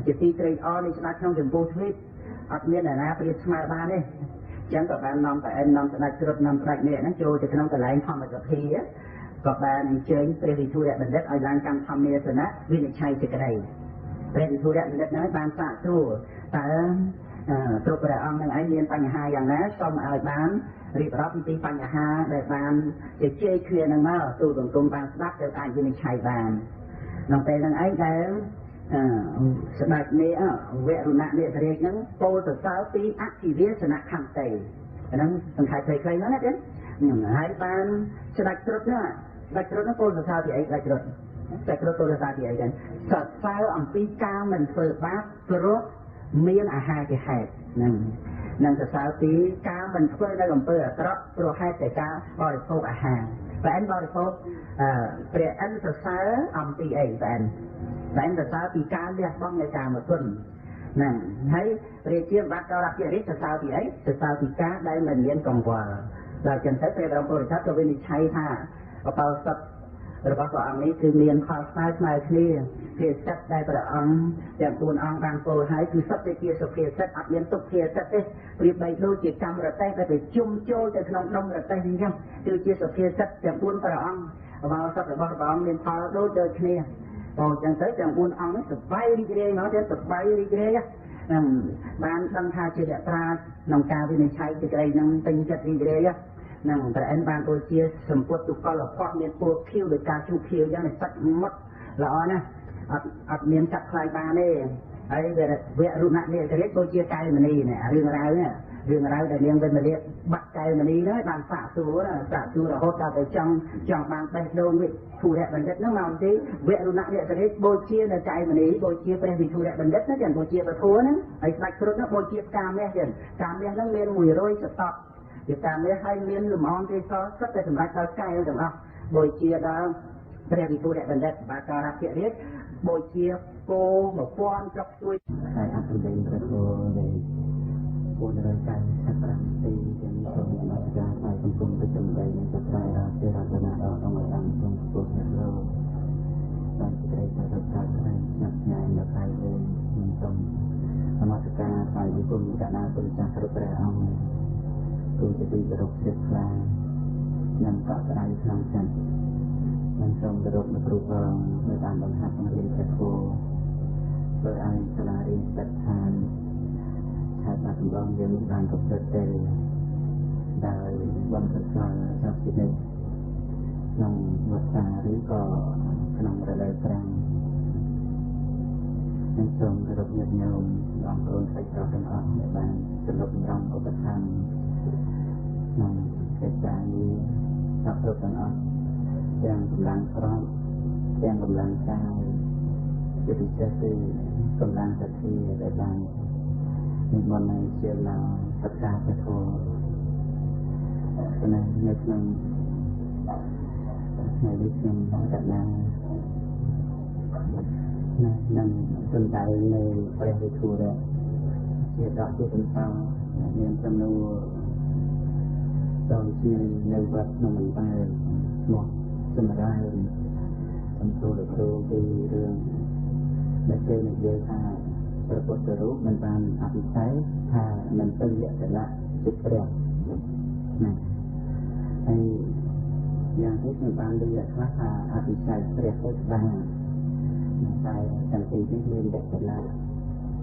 ជាទីត្រេកអរនៃស្ដេចក្នុងចម្ពោះទ្វីបអត់មានអ្នកណាប្រៀបស្មើបានទេចឹងក៏បាននាំតែឯងនាំស្ដេចត្រុតនាំស្ដេចនេះហ្នឹងចូលទៅក្នុងកន្លែងធម្មសភាក៏បានអញ្ជើញព្រះវិធុរៈបណ្ឌិតឲ្យឡើងកម្មធម្មាសនៈវិនិច្ឆ័យសេចក្តីព្រះវិធុរៈបណ្ឌិតហ្នឹងបានសាកសួរតើគ្រប់ព្រះអង្គនឹងឯងមានបញ្ហាយ៉ាងណាសូមឲ្យបានរៀបរាប់ពីបញ្ហាដែលបានជជែកគ្នានឹងមកទូលបង្គំបានស្ដាប់ទៅអាចវិនិច្ឆ័យបានក្នុងពេលហ្នឹងឯងដែលស្ដេចនេះវរុណៈនាគរាជហ្នឹងពោលសរសើរពីអធិវាសនៈខន្តីហ្នឹងសង្ខេបខ្លីៗហ្នឹងណាទេហើយបានស្ដេចត្រុតហ្នឹងស្ដេចត្រុតហ្នឹងពោលសរសើរពីអីស្ដេចត្រុតពោលសរសើរពីអីហ្នឹងសរសើរអំពីការមិនធ្វើបាបព្រោះមានអាហារជាហេតុហ្នឹងនឹងសរសើរពីការមិនធ្វើនៅអំពើអាក្រក់ព្រោះហេតុតែការបរិភោគអាហារព្រះអង្គបរិភោគព្រះអង្គសរសើរអំពីអីព្រះអង្គសរសើរពីការលះបង់នៃកាមគុណហ្នឹងហើយព្រះជាបាត់ចរៈជារិទ្ធសរសើរពីអីសរសើរពីការដែលមិនមានកង្វល់ដល់ចឹងទៅព្រះបរមពុទ្ធសាសនាក៏វិនិច្ឆ័យថាអបោសិទ្ធរបស់ព្រះអង្គនេះគឺមានផលស្មើគ្នាភាសិតដែលព្រះអង្គទាំង4អង្គបានពោលឲ្យគឺសុទ្ធតែជាសុភាសិតអត់មានទុក្ខភាសិតទេប្រៀបបីដូចជាកម្មរតេះដែលទៅជុំចូលទៅក្នុងដុំរតេះអញ្ចឹងគឺជាសុភាសិតទាំង4ព្រះអង្គរបស់សិទ្ធរបស់ព្រះអង្គមានផលដូចគ្នាអញ្ចឹងទៅទាំង4អង្គនេះសប្បាយរីករាយមកទៀតសប្បាយរីករាយបានដឹងថាជាអ្នកប្រាជ្ញក្នុងការវិនិច្ឆ័យសេចក្តីនឹងពេញចិត្តរីករាយនឹងព្រះអង្គបានដូចជាសម្ពុតទុកលផតមានពួកខៀវដោយការជួបខៀវយ៉ាងនេះសាច់មុតល្អណាស់អត់មានចាក់ខ្លាយបានទេហើយវរុណៈនាគរាជដូចជាកែវមณีនេះរឿងរ៉ាវដែលនាងវិមលាបាត់កែវមณีហ្នឹងបានសាកសួររហូតដល់ទៅចង់បានបេះដូងវិធុរៈបណ្ឌិតហ្នឹងមកទីវរុណៈនាគរាជបូជានៅកែវមณีបូជាព្រះវិធុរៈបណ្ឌិតហ្នឹងបូជាពធហ្នឹងហើយស្ដេចគ្រុឌហ្នឹងបូជាផ្កាមាសទៀតផ្កាមាសហ្នឹងមាន100សតប់ជាការនេះឲ្យមានលំអងទេសសុទ្ធតែសម្រាប់ដល់កែវទាំងអស់ដូចជាដល់ព្រះវិធុរៈបណ្ឌិតបាការៈរាជដូចជាគោ1000ចុកជួយហើយអត្ថន័យព្រះធម៌នៃពុទ្ធរាជការ15ទីទាំងសូមនមស្ការឲ្យកំពុងប្រជុំដីនៃសត្វរាជារតនាដល់អង្គតាមក្នុងពុទ្ធលោកបានសេចក្តីទៅដល់ការផ្នែកញ៉ាំញ៉ាំដល់កាយវិញសូមនមស្ការឲ្យវិគុណកណាពុទ្ធចាស់គ្រប់ព្រះអង្គទូទៅទីគោរពជ្រះថ្លានិងកក់ក្ដៅក្នុងចិត្តនិងសូមគោរពលោកគ្រូផងនៅតាមបង្ហាត់បង្រៀនព្រះធម៌ធ្វើឲ្យសាលារៀនស្ថិតស្ថេរឆាតបាត់ដំបងយើងបានប្រព្រឹត្តទៅដោយបំពេញការចាប់ពីនេះក្នុងវត្តសាឬក៏ក្នុងរដូវប្រាំងនិងសូមគោរពញាតិញោមបងប្អូនស្រីប្រុសទាំងអស់ដែលបានសម្រុកសម្រង់ឧបត្ថម្ភក្នុងកិច្ចការនេះसबគ្រប់ទាំងអស់ទាំងកម្លាំងក្រមទាំងកម្លាំងកាយជាពិសេសគឺកម្លាំងសទ្ធាដែលបាននិមន្តឲ្យជាឡើងសិក្សាពធនៅក្នុងថ្ងៃនេះខ្ញុំកណានឹងសំដៅនៅព្រះវិធុរៈជាដកជាបន្តមានសំណួរ ដោយជានៅវត្តក្នុងតែមកសម្រាប់សំទោលគ្រូពីរឿងដែលគេនិយាយថាព្រះពុទ្ធរូបមិនបានអភិសេកថាមិនទៅលក្ខណៈជាព្រះណាហើយយ៉ាងនេះមិនបានលក្ខណៈថាអភិសេកព្រះទៅបានតែទាំងពីរនេះមានលក្ខណៈ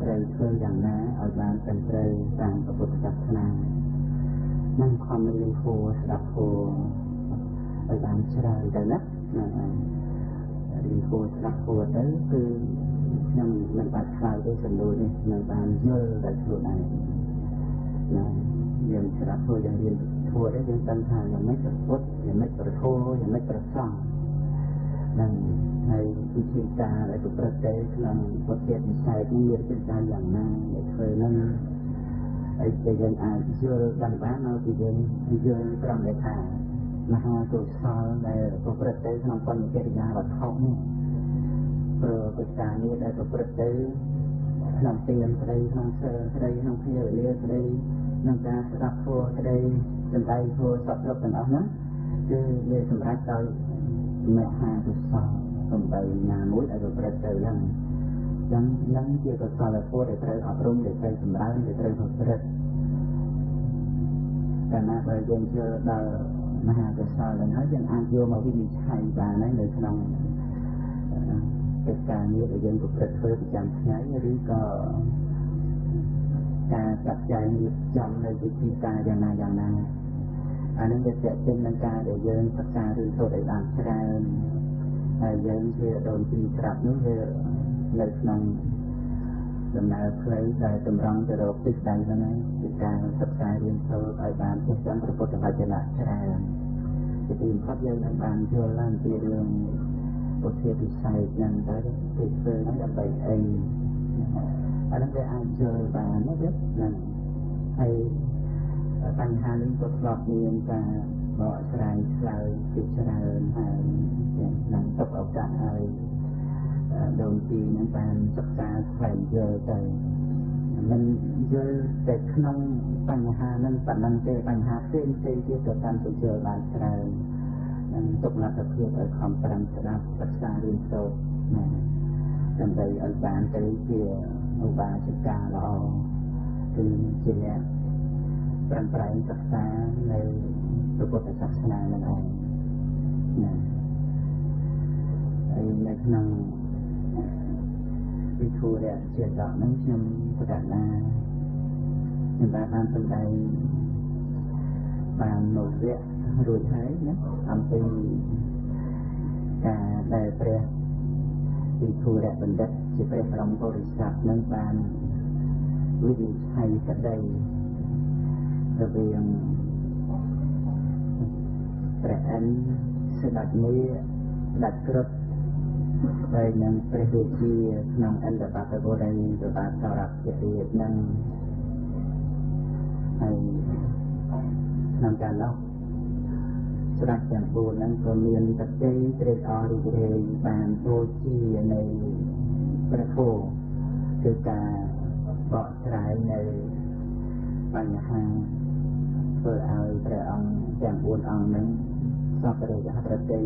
ត្រូវធ្វើយ៉ាងណាឲ្យបានត្រឹមត្រូវតាមពុទ្ធសាសនានឹងខំរៀនគួរស្ដាប់គួរឲ្យបានច្រើនទៅណារៀនគួរស្ដាប់គួរទៅគឺខ្ញុំមិនបាច់ខ្លាចទេសំណួរនេះនឹងបានយល់ដល់ខ្លួនឯងណាយើងស្ដាប់គួរយ៉ាងរៀនធួដែរយើងដឹងថាយ៉ាងម៉េចពុទ្ធយ៉ាងម៉េចប្រធោយ៉ាងម៉េចប្រសង្ឃនឹងហើយវិធីការដែលប្រព្រឹត្តទៅក្នុងពុទ្ធវិស័យនេះមានចិត្តការយ៉ាងណាដែលធ្វើនឹងហើយតែយើងអាចយល់បានមកពីយើងយល់ត្រង់ដែលថាមហាកុសលដែលប្រព្រឹត្តទៅក្នុងបញ្ញកិរិយាវត្ថុនេះព្រោះកិច្ចការនេះដែលប្រព្រឹត្តទៅក្នុងទានស្ដីក្នុងសិលស្ដីក្នុងភាវនាស្ដីក្នុងការស្ដាប់ធម៌ស្ដីសម្ដែងធម៌សពគ្រប់ទាំងអស់ហ្នឹងគឺវាសម្រាប់ដោយមហាកុសលសំបីណាមួយដែលប្រព្រឹត្តទៅហ្នឹងចឹងនឹងជាកុសលធម៌ដែលត្រូវអប់រំដែលត្រូវសម្រើនដែលត្រូវប្រព្រឹត្តកាលណាបើយើងជឿដល់មហាកុសលហ្នឹងហើយយើងអាចយកមកវិនិច្ឆ័យបានហើយនៅក្នុងកិច្ចការងារដែលយើងប្រព្រឹត្តធ្វើប្រចាំថ្ងៃឬក៏ការចាត់ចែងរៀបចំនៅវិធីការយ៉ាងណាយ៉ាងណាអានឹងវាទាក់ទងនឹងការដែលយើងសិក្សារឿងសូត្រឲ្យបានច្រើនហើយយើងជាដូនពីស្រាប់នោះវានៅក្នុងដំណើរផ្លូវដែលតម្រង់ទៅរកទិសដៅហ្នឹងគឺការសិក្សារៀនសូត្រឲ្យបានចេះដឹងព្រះពុទ្ធវចនៈច្រើនជាទីបំផុតយើងនឹងបានយល់ឡើងពីរឿងពុទ្ធវិស័យហ្នឹងទៅទីធ្វើហ្នឹងដើម្បីអីអានឹងវាអាចយល់បានណាទេហ្នឹងហើយបញ្ហានេះក៏ធ្លាប់មានការបកស្រាយឆ្លើយពីច្រើនហើយនឹងទុកឱកាសឲ្យដូនពីនឹងបានសិក្សាស្វែងយល់ទៅមិនយល់តែក្នុងបញ្ហានឹងប៉ុណ្ណឹងទេបញ្ហាផ្សេងទៀតក៏តាមទៅយល់បានច្រើននឹងទុកលទ្ធភាពឲ្យខំប្រឹងស្ដាប់សិក្សារៀនសូត្រណាដើម្បីឲ្យបានទៅជាឧបាសិកាល្អគឺជាអ្នកប្រឹងប្រែងសិក្សានៅពុទ្ធសាសនានឹងឯងណាហើយនៅក្នុងវិធុរៈជាដកនឹងខ្ញុំបដិញ្ញាខ្ញុំបានសម្ដែងបាននូវៈរួចហើយណាអំពីការដែលព្រះវិធុរៈបណ្ឌិតជាព្រះបរមពុរិស័ទនឹងបានវិនិច្ឆ័យក្តីរវាងព្រះអិនស្ដេចមាស្ដេចគ្រុឌហើយនឹងព្រះរាជាក្នុងអន្តបតបុរីប្របាទសរភរាជនឹងហើយក្នុងកាលនោះស្ដេចទាំង4ហ្នឹងក៏មានតន្ត្រីត្រេកអររីករាយបានបូជានៅព្រះធម៌គឺការបកស្រាយនៅបញ្ហាធ្វើឲ្យព្រះអង្គទាំង4អង្គហ្នឹងសពរិយប្រតិ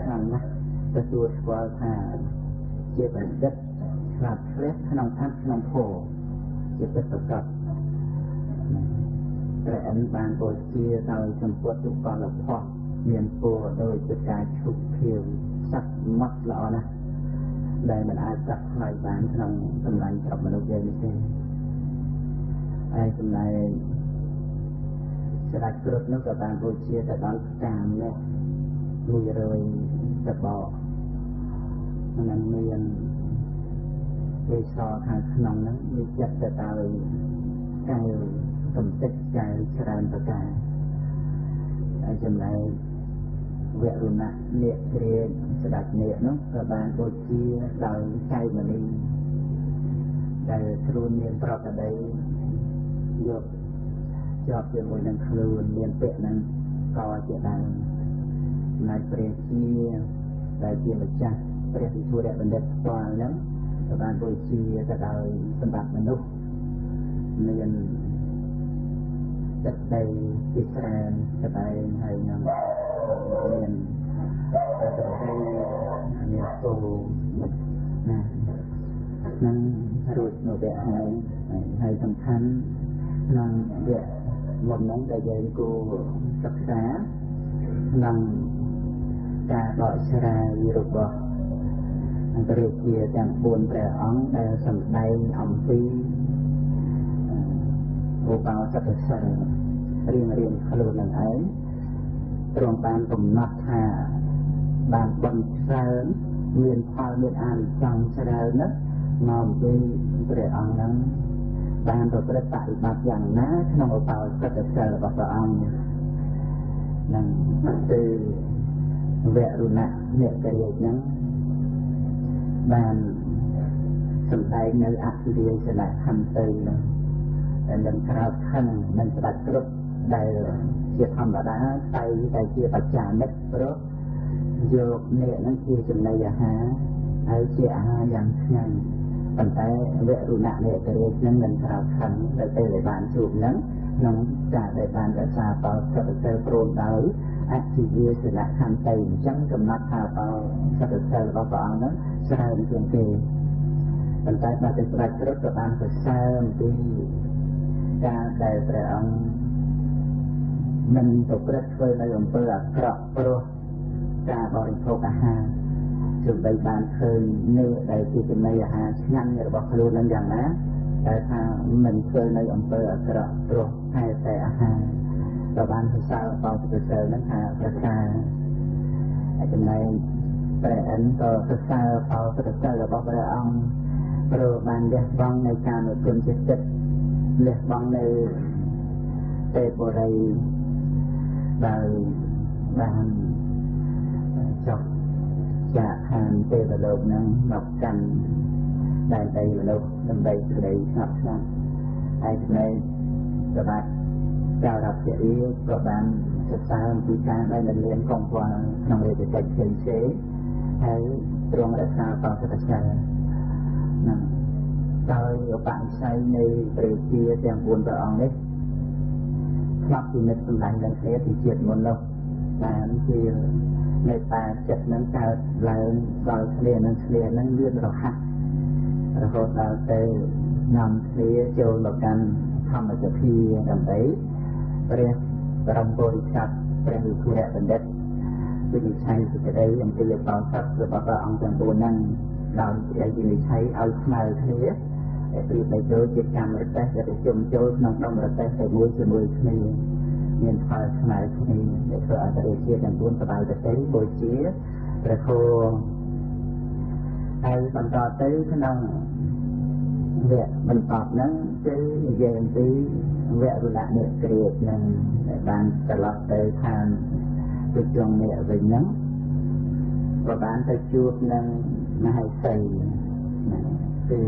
ខ្លាំងណាស់ទទួលស្គាល់ថាជាបណ្ឌិតឆ្លាតឆ្លេះក្នុងអត្ថក្នុងធម៌ជាពិតប្រាកដព្រះអង្គបានបូជាដោយសម្ពុទ្ធទុកលភ័ព្វមានពរដោយជាការឈុបភៀវសត្វម៉ត់ល្អណាស់ដែលមិនអាចកាត់ថ្លៃបានក្នុងសម្លាញ់ស្រុកមនុស្សយើងនេះទេហើយចំណែកស្ដេចគ្រុឌនោះក៏បានបូជាទៅដល់កាមនេះ100តបកនឹងមានគេសរខាងក្នុងហ្នឹងមានចិត្តទៅដោយកែវកំតិចកែវច្រើនប្រការហើយចំណែកវរុណៈនាគគ្រាស្ដេចនាគនោះក៏បានបូជាដោយកែវមณีដែលខ្លួនមានប្រកដីយកជាប់ជាមួយនឹងខ្លួនមានពាក្យនឹងកជាដើមចំណែកព្រះជាដែលជាម្ចាស់ព្រះវិធុរៈបណ្ឌិតផ្ទាល់ហ្នឹងក៏បានបូជាទៅដោយសម្បត្តិមនុស្សមាន ចិត្តដីពីច្រើនក្បែរហើយនឹងមានប្រតិមានគោណានឹងរួចនៅវគ្គហើយសំខាន់ក្នុងវគ្គមុនហ្នឹងដែលយើងគួរសិក្សាក្នុងការបកស្រាយរបស់ព្រះរាជាទាំង4ព្រះអង្គដែលសម្ដែងអំពីឧបោសថសិលរៀងខ្លួននឹងឯងទ្រង់បានកំណត់ថាបានបន្ច្រើនមានផលមានអានិសង្សច្រើនណាស់មកអំពីព្រះអង្គហ្នឹងបានប្រព្រឹត្តបប្រតិបត្តិយ៉ាងណាក្នុងឧបោសថសិលរបស់ព្រះអង្គនឹងគឺវរុណៈអ្នកករាជហ្នឹងបានសម្ដែងនៅអធិរាយសនៈខន្តីដែលនឹងក្រោតខឹងនឹងស្ដេចគ្រប់ដែលជាធម្មតាតែជាបច្ចាមិត្តព្រោះយកអ្នកហ្នឹងជាចំណីអាហារហើយជាអាហារយ៉ាងឆ្ងាញ់ប៉ុន្តែវរុណៈអ្នកករាជហ្នឹងនឹងក្រោតខឹងដែលពេលដែលបានជួបហ្នឹងក្នុងការដែលបានរក្សាបោសថសិលព្រមដោយអធិរាយសនៈខន្តីអញ្ចឹងកំណត់ថាបោសថសិលរបស់ព្រះអង្គហ្នឹងច្រើនជាងគេប៉ុន្តែបាត់ទៅស្ដេចគ្រប់ក៏បានសរសើរអំពីការដែលព្រះអង្គមិនប្រព្រឹត្តធ្វើនៅអំពើអាក្រក់ព្រោះការបរិភោគអាហារជុំបីបានឃើញនេះដែលជាចំណីអាហារឆ្ងាញ់របស់ខ្លួននឹងយ៉ាងណាតែថាមិនធ្វើនៅអំពើអាក្រក់ព្រោះតែអាហារក៏បានសរសើរបោសថសិលនឹងថាប្រសើរហើយចំណែកព្រះអិនក៏សរសើរបោសថសិលរបស់ព្រះអង្គព្រោះបានលះបង់នៅការនុគុណចិត្តលះបង់នៅទេពបុរីដោយបានចុះចាកខានទេវលោកនឹងមកកាន់ដែនដីលោកដើម្បីក្តីស្ងប់ស្ងាត់ហើយចំណែកប្របាទចៅរដ្ឋជារាជក៏បានសរសើរអំពីការដែលលៀនកងវល់ក្នុងរាជកិច្ចផ្សេងៗហើយទ្រង់រក្សាបោសថសិលណាដោយឧបនិស្ស័យនៃព្រះជាទាំង4ព្រះអង្គនេះឆ្លាប់ពិនិត្យសម្ដែងឡើងគ្នាពីជាតិមុននោះបានជាមេត្តាចិត្តនឹងកើតឡើងដល់គ្នានឹងលឿនរហ័សរហូតដល់ទៅនាំគ្នាចូលមកកាន់ធម្មសភាដើម្បីព្រះបរមពុរិស័ទព្រះវិធុរៈបណ្ឌិតវិនិច្ឆ័យសេចក្តីអំពីបោសថរបស់ព្រះអង្គទាំង4ហ្នឹងដោយវិនិច្ឆ័យឲ្យស្មើគ្នាដែលព្រៀបទៅចូលជាកម្មរទេសដែលប្រជុំចូលក្នុងដុំរទេសតែមួយជាមួយគ្នាមានផលស្មើគ្នាដែលធ្វើឲ្យព្រះជាទាំង4សប្បាយទៅបូជាព្រះគោហើយបន្តទៅក្នុងវគ្គបន្តហ្នឹងគឺនិយាយអំពីវរុណៈអ្នកក្រៀតនឹងដែលបានត្រឡប់ទៅខាងទៅជងអ្នកវិញហ្នឹងក៏បានទៅជួបនឹងមហេសីគឺ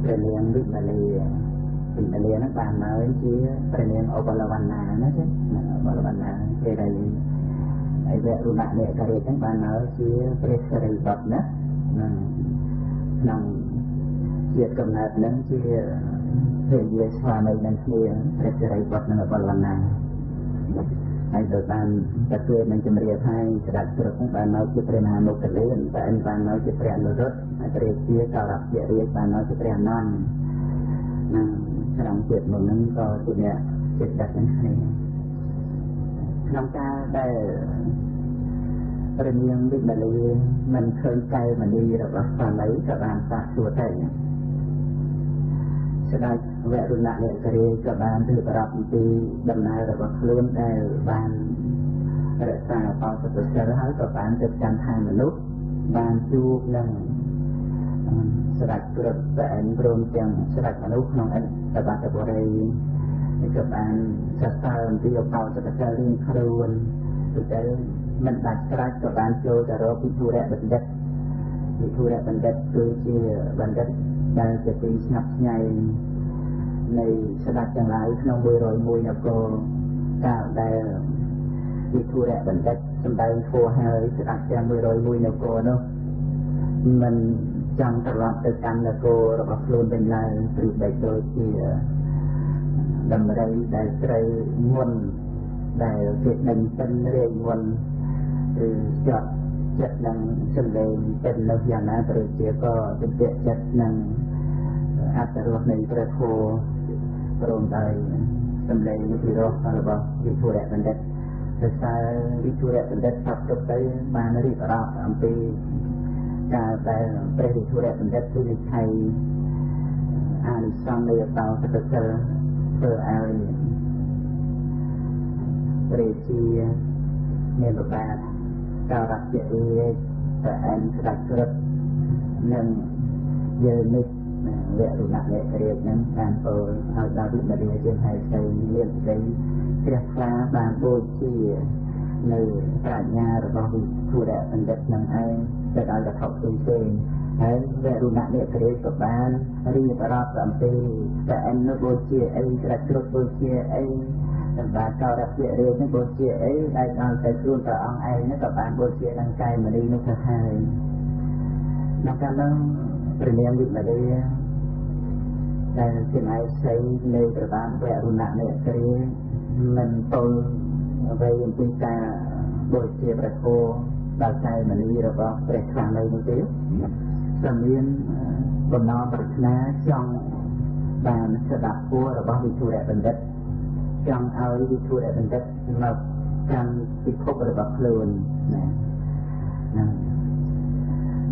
ព្រះនាងវិមលាហ្នឹងបានមកជាព្រះនាងឧបលវណ្ណាណាចឹងឧបលវណ្ណាគេដែលហើយវរុណៈអ្នកក្រៀតហ្នឹងបានមកជាព្រះសិរីបុត្រណាក្នុងជាតិកំណើតនឹងជាភរិយាស្វាមីនឹងគ្នាព្រះសិរីបុត្រនិងឧបលវណ្ណាហើយទៅបានទទួលនឹងជំរាបឲ្យស្ដេចគ្រប់នឹងបានមកជាព្រះមហាមុគលានតែបានមកជាព្រះអនុរុទ្ធហើយព្រះជាកោរពរាជបានមកជាព្រះអនន្តនឹងក្នុងជាតិមុនហ្នឹងក៏ជាអ្នកចិត្តដឹកនឹងគ្នាក្នុងការដែលព្រះនាងវិមលាមិនឃើញកែវមณีរបស់ស្វាមីក៏បានសាកសួរទៅស្ដេចវរុណៈអ្នកក្រៀតក៏បានរៀបរាប់អំពីដំណើររបស់ខ្លួនដែលបានរក្សាបោសថសិលហើយក៏បានទៅកាន់ឋានមនុស្សបានជួបនឹងស្ដេចគ្រប់តែព្រមទាំងស្ដេចមនុស្សក្នុងអត្តបទបុរីក៏បានសរសើរអំពីបោសថសិលរៀងខ្លួនទៅមិនដាច់ស្រេចក៏បានចូលទៅរកវិធុរៈបណ្ឌិតគឺជាបណ្ឌិតដែលជាទីស្ញប់ស្ញែងនៃស្ដេចទាំងឡាយក្នុង101នគរកាលដែលវិធុរៈបណ្ឌិតសម្ដែងធម៌ហើយស្ដេចទាំង101នគរនោះមិនចង់ត្រឡប់ទៅកាន់នគររបស់ខ្លួនវិញឡើយព្រោះបីដូចជា đầm rây đại trời nguồn đại việc đình tinh rây nguồn từ chọn chất năng sinh lênเป็นลักษณะประเจียก็เป็นเจตnăngอัตรสในประโครวมใจสำเร็จวิธีรบระบบวิธีแรกเป็นเด็ดแต่ใช้วิธีแรกเป็นเด็ดทับกับไปมาในรีบรับอันปีการแต่เป็นวิธีแรกเป็นเด็ดที่ไทยอ่านซ้ำในเตาจะเจอเพื่อเอาเปรียบเทียบเงินแบบการรักเจริญแต่อันสักกระหนึ่งเยอะนิดเรื่องรุนแรงเรียกนั้นการเปิดเอาดาวดิบมาเรียนเชียงไทยใช้เรียนได้เรียกคลาบางโบที่ในปราชญาหรือว่าผู้ใดเป็นเด็กนั่งไอ้จะเอาจะเข้าถึงเองให้เรื่องรุนแรงเรียกกับบ้านเรียนตลอด3 ปีแต่อันนั้นโบที่ไอ้กระตุ้นโบที่ไอ้แต่บางการรับเรียนนั้นโบที่ไอ้เอาใจรุ่นต่อองไอ้นั่นกับบ้านโบที่ร่างกายมันดีนุ่งสะท้านนักการนั้นเรียนวิทย์มาเรียนแต่ที่ไหนใช้ในประการแบบรุนแรงเนี่ยคือมันโตไปยังปีกาโดยเสียประโคดาวใจมันนี่เราก็เปลี่ยนครั้งเลยจริงๆสำเนียงบนนอนปริศนาจังบานสดับพัวเราก็วิธีแรกเป็นเด็ดจังเอาวิธีแรกเป็นเด็ดมาการติดคุกเราแบบเพลินนะ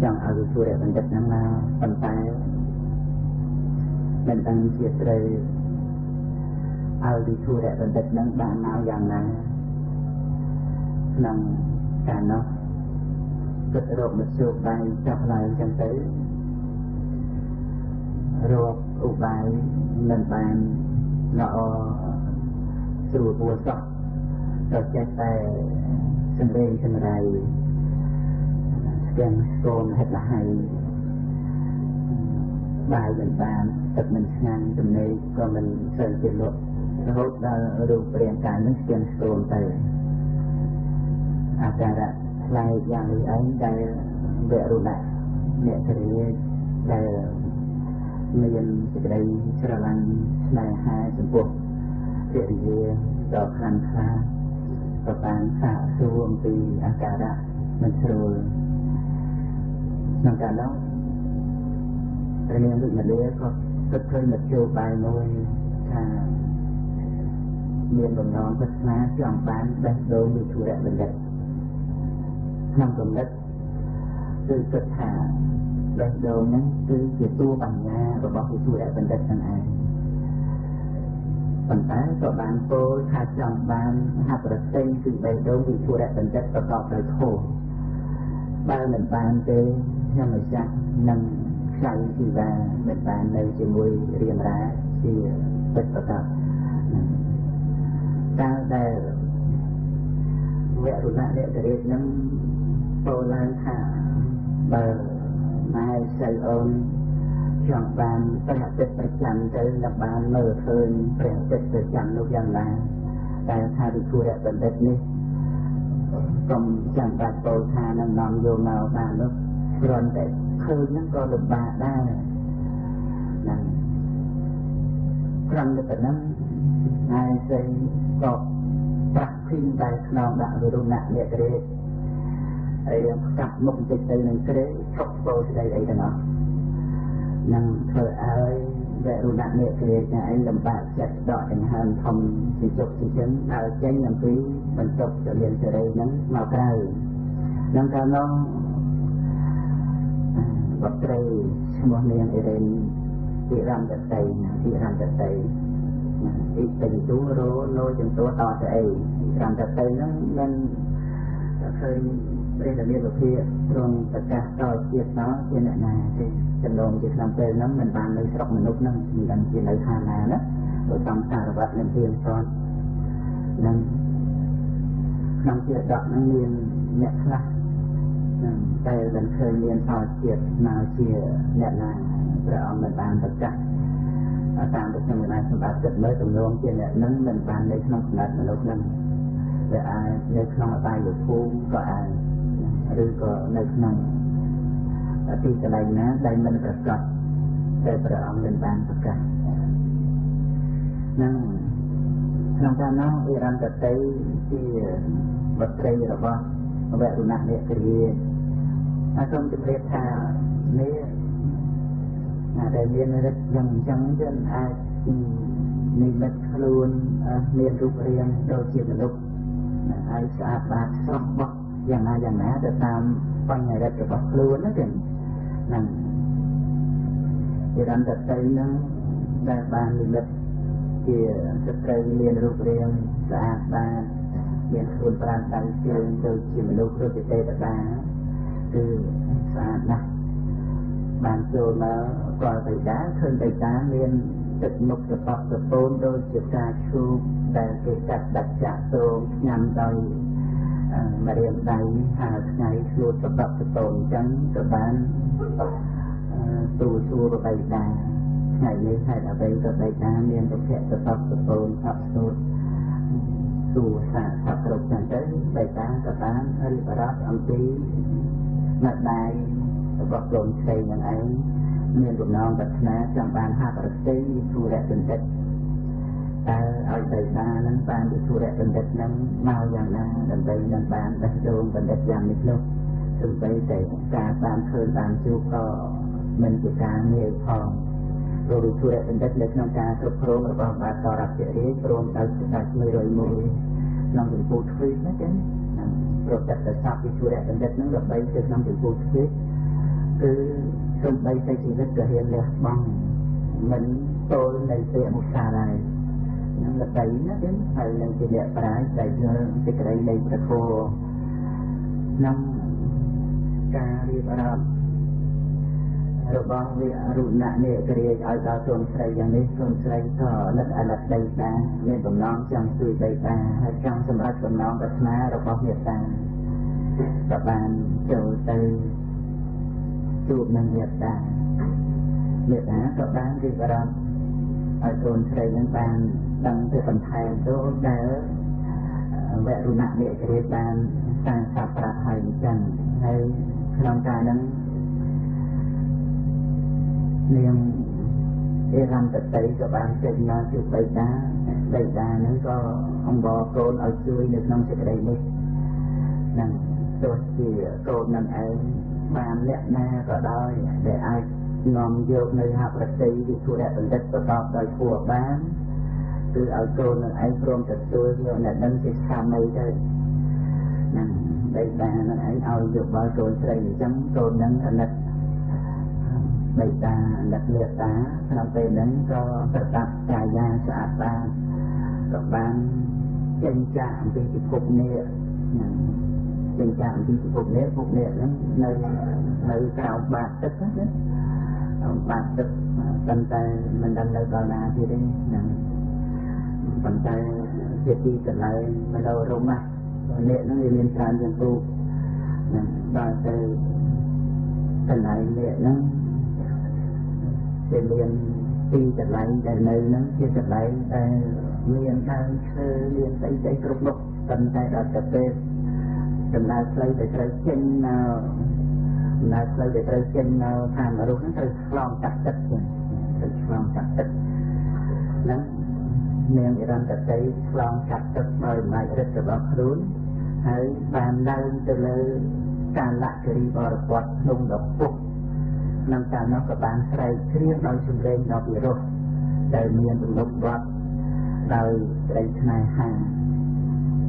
จังเอาวิธีแรกเป็นเด็ดนั่งมาปันไปมันตั้งเสียใจเอาดีทูแหละเป็นเด็กนั้นบ้านเอาอย่างนั้นนั่งการเนาะเกิดโรคมันสูบไปจับไหลจังtớiโรคอุบายนั่นบานเราสู่ตัวสอบเราจะแต่สังเวยสังไรเสียงโกนเห็ดละให้บายเป็นบานตึกมันงานตรงนี้ก็มันเสริมเปลี่ยนรถแล้วเราดูเปลี่ยนการนึกเสียงโซนไปอาการอะไรอย่างนี้อันใดเบรุณะเนี่ยจะได้เรียนจะได้สระลังในหาสมบูรณ์เรียนเรียนดอกคันคาประปานขาสูงปีอาการมันสรุปนอกจากนั้นเรียนรู้มาเรื่อยก็เคยมาเจอไปโน้ยค่ะเรียนกับน้องพัฒนาช่องบ้านได้โดยมีทุเรศเป็นเด็กนำกับเด็กคือกระถาได้โดยนั้นคือเกี่ยวตัวปัญญาเราบอกมีทุเรศเป็นเด็กทั้งไงปัญหากับบ้านโตถ้าช่องบ้านหาประเทศคือได้โดยมีทุเรศเป็นเด็กประกอบโดยโถบ้านเหมือนบ้านเจยังไม่จักนั่งใช้ที่ว่าเป็นการในจิมวยเรียนร้าที่เป็นประกอบการได้เวรุณะเนี่ยจะเรียกนั้นโตลานขาเบอร์มาใส่อมช่องบานประเทศประจำจะนับบานเมื่อคืนประเทศประจำลูกยังไงแต่ถ้าดูคู่แบบเป็นเด็กนี่กรมจังหวัดโตทานังนำโยมาบานลูกร้อนแต่คืนนั้นก็ลำบากได้นั่นครั้งแต่นั้นนายเซนก็ปรับทิ้งไปนองด่าวิรุณะเนี่ยกระเดกไอ้จับมุกจิตใจหนึ่งกระเดกชกโตใจไอ้กันเนาะนั่งเธอไอ้วิรุณะเนี่ยกระเดกไอ้ลำบากจัดดอกอย่างหันทำสิจบสิฉันเอาใจอย่างที่มันจบจะเรียนจะได้นั้นมาใกล้นั่งการน้องวัดไตรชมเนียงเอเรนที่รำจัดใจที่รำจัดใจอีกเป็นตัวโรโนจนตัวต่อใจรำจัดใจนั้นมันเคยเรียนเรียนแบบที่ตรงตะการต่อเชียร์เนาะเชียร์เนี่ยนะที่จำลองที่รำใจนั้นมันบานเลยสกมนุษย์นั่นมีการเชียร์ในทางนานะโดยต้องสารวัตรนั่นเพียงซ้อนนั่นนำเชียร์ดอกนั่งเรียนเนี่ยครับแต่เราเคยเรียนต่อเชียร์มาเชียร์เนี่ยนะเราเอามันบานตะการตามที่ทำงานสบายเกิดเมื่อตำรวจเชียร์เนี่ยนั้นมันบานในขนมขนาดมนุษย์นั่นแต่ในขนมตายอยู่ภูมิก็หรือก็ในขนมที่อะไรนะได้มันประกอบแต่เราเอามันบานตะการน នឹងក្នុងកាលនោះវិរន្តតីជាបុត្រីរបស់វរុណៈនេគ្រាហើយសូមជម្រាបថានេះដែលមានរិទ្ធយ៉ាងអញ្ចឹងយើងអាចនិមិត្តខ្លួនមានរូបរាងដូចជាមនុស្សហើយស្អាតបាតស្រស់បោះយ៉ាងណាទៅតាមបញ្ញរិទ្ធរបស់ខ្លួនណាចឹងហ្នឹងវិរន្តតីហ្នឹងដែលបាននិមិត្តជាស្ត្រីមានរូបរាងស្អាតបាតមានខ្លួនប្រាណដៃជើងទៅជាមនុស្សឬជាទេវតាគឺស្អាតណាស់បានចូលមកក៏បិតាឃើញបិតាមានទឹកមុខសពសពូនដូចជាការឈូកដែលគេកាត់ដាច់ចាក់ទងញ៉ាំដោយម្រាមដៃហើយថ្ងៃខ្លួនសពសពូនអញ្ចឹងក៏បានទូសួរបិតាថ្ងៃនេះហេតុអ្វីក៏បិតាមានសុភៈសពសពូនអត់ស្នូតទូសាស័ព្ទគ្រប់ចឹងទៅបិតាក៏បានរៀបរាប់អំពីម្ដាយរបស់កូនស្រីនឹងឯងមានបំណងប្រាថ្នាចង់បានហាប្រតិវិធុរៈបណ្ឌិតតើឲ្យបិតានឹងបានវិធុរៈបណ្ឌិតនឹងមកយ៉ាងណាដើម្បីនឹងបានបេះដូងបណ្ឌិតយ៉ាងនេះនោះទោះបីតែការបានឃើញបានជួបក៏មិនជាការងាយផងព្រោះវិធុរៈបណ្ឌិតនៅក្នុងការគ្រប់គ្រងរបស់បាទតរជារាជព្រមដោយស្ដេច101ក្នុងចំពោះទ្វីបណាចឹងប្រតិបត្តិស័ព្ទវិធុរៈបណ្ឌិតនឹងដើម្បីទៅក្នុងចំពោះទ្វីបគឺសំបីតែជីវិតក៏ហ៊ានលះបង់មិនទល់នៅពេលមុខាឡើយនឹងល្បីណាចឹងហើយនឹងជាអ្នកប្រាជ្ញដែលយល់សេចក្តីនៃព្រះធម៌ក្នុងការរៀបរាប់របស់វិរុណនេគ្រាឲ្យដល់កូនស្រីយ៉ាងនេះកូនស្រីក៏លិតអាណិតបិតាមានបំណងចង់ជួយបិតាហើយចង់សម្រេចបំណងប្រាថ្នារបស់មេត្តាក៏បានចូលទៅជួបនឹងមេត្តាក៏បានរៀបរាប់ឲ្យកូនស្រីនឹងបានដឹងទៅបន្ថែមទៅដែលវរុណនេគ្រាបានសាងសង់ប្រាប់ហើយអញ្ចឹងហើយក្នុងការនឹងនាងអេរន្តតីក៏បានចេញមកជួបបិតានឹងក៏អង្វរកូនឲ្យជួយនៅក្នុងសេចក្តីនេះនឹងទោះជាកូននឹងឯងបានលក្ខណៈក៏ដោយដែលអាចនាំយកនៅហប្រតិវិធុរៈបណ្ឌិតប្រកបដោយធម៌បានគឺឲ្យកូននឹងឯងព្រមទទួលយកអ្នកនឹងជាស្វាមីទៅនឹងបិតានឹងឯងឲ្យយកបលកូនស្រីអញ្ចឹងកូននឹងអាណិតបិតាអាណិតមេត្តាក្នុងពេលហ្នឹងក៏ប្រដាប់កាយាស្អាតបានក៏បានចេញចាកអំពីពិភពនេះចេញចាកអំពីពិភពនេះហ្នឹងនៅក្រៅបាតទឹកណាបាតទឹកប៉ុន្តែមិនដឹងនៅដល់ណាទៀតទេហ្នឹងប៉ុន្តែជាទីកន្លែងមនោរម្យនេះហ្នឹងវាមានច្រើនជាងទូហ្នឹងដល់ទៅកន្លែងនេះហ្នឹងវាមានទីកន្លែងដែលនៅហ្នឹងជាកន្លែងដែលមានដើមឈើមានស្អីគ្រប់មុខប៉ុន្តែដល់ទៅពេលដំណើរផ្លូវដែលត្រូវចេញនៅខាងរុះហ្នឹងត្រូវឆ្លងកាត់ទឹកហ្នឹងនាងអិរន្តតីឆ្លងកាត់ទឹកដោយអំណាចឫទ្ធិរបស់ខ្លួនហើយបានឡើងទៅលើកាលគិរីបរិពតក្នុងដ៏ពុះក្នុងកាលនោះក៏បានស្រែកច្រៀងដោយសំឡេងដ៏ពិរោះដែលមានរំលឹកវត្តដោយក្តីស្នេហា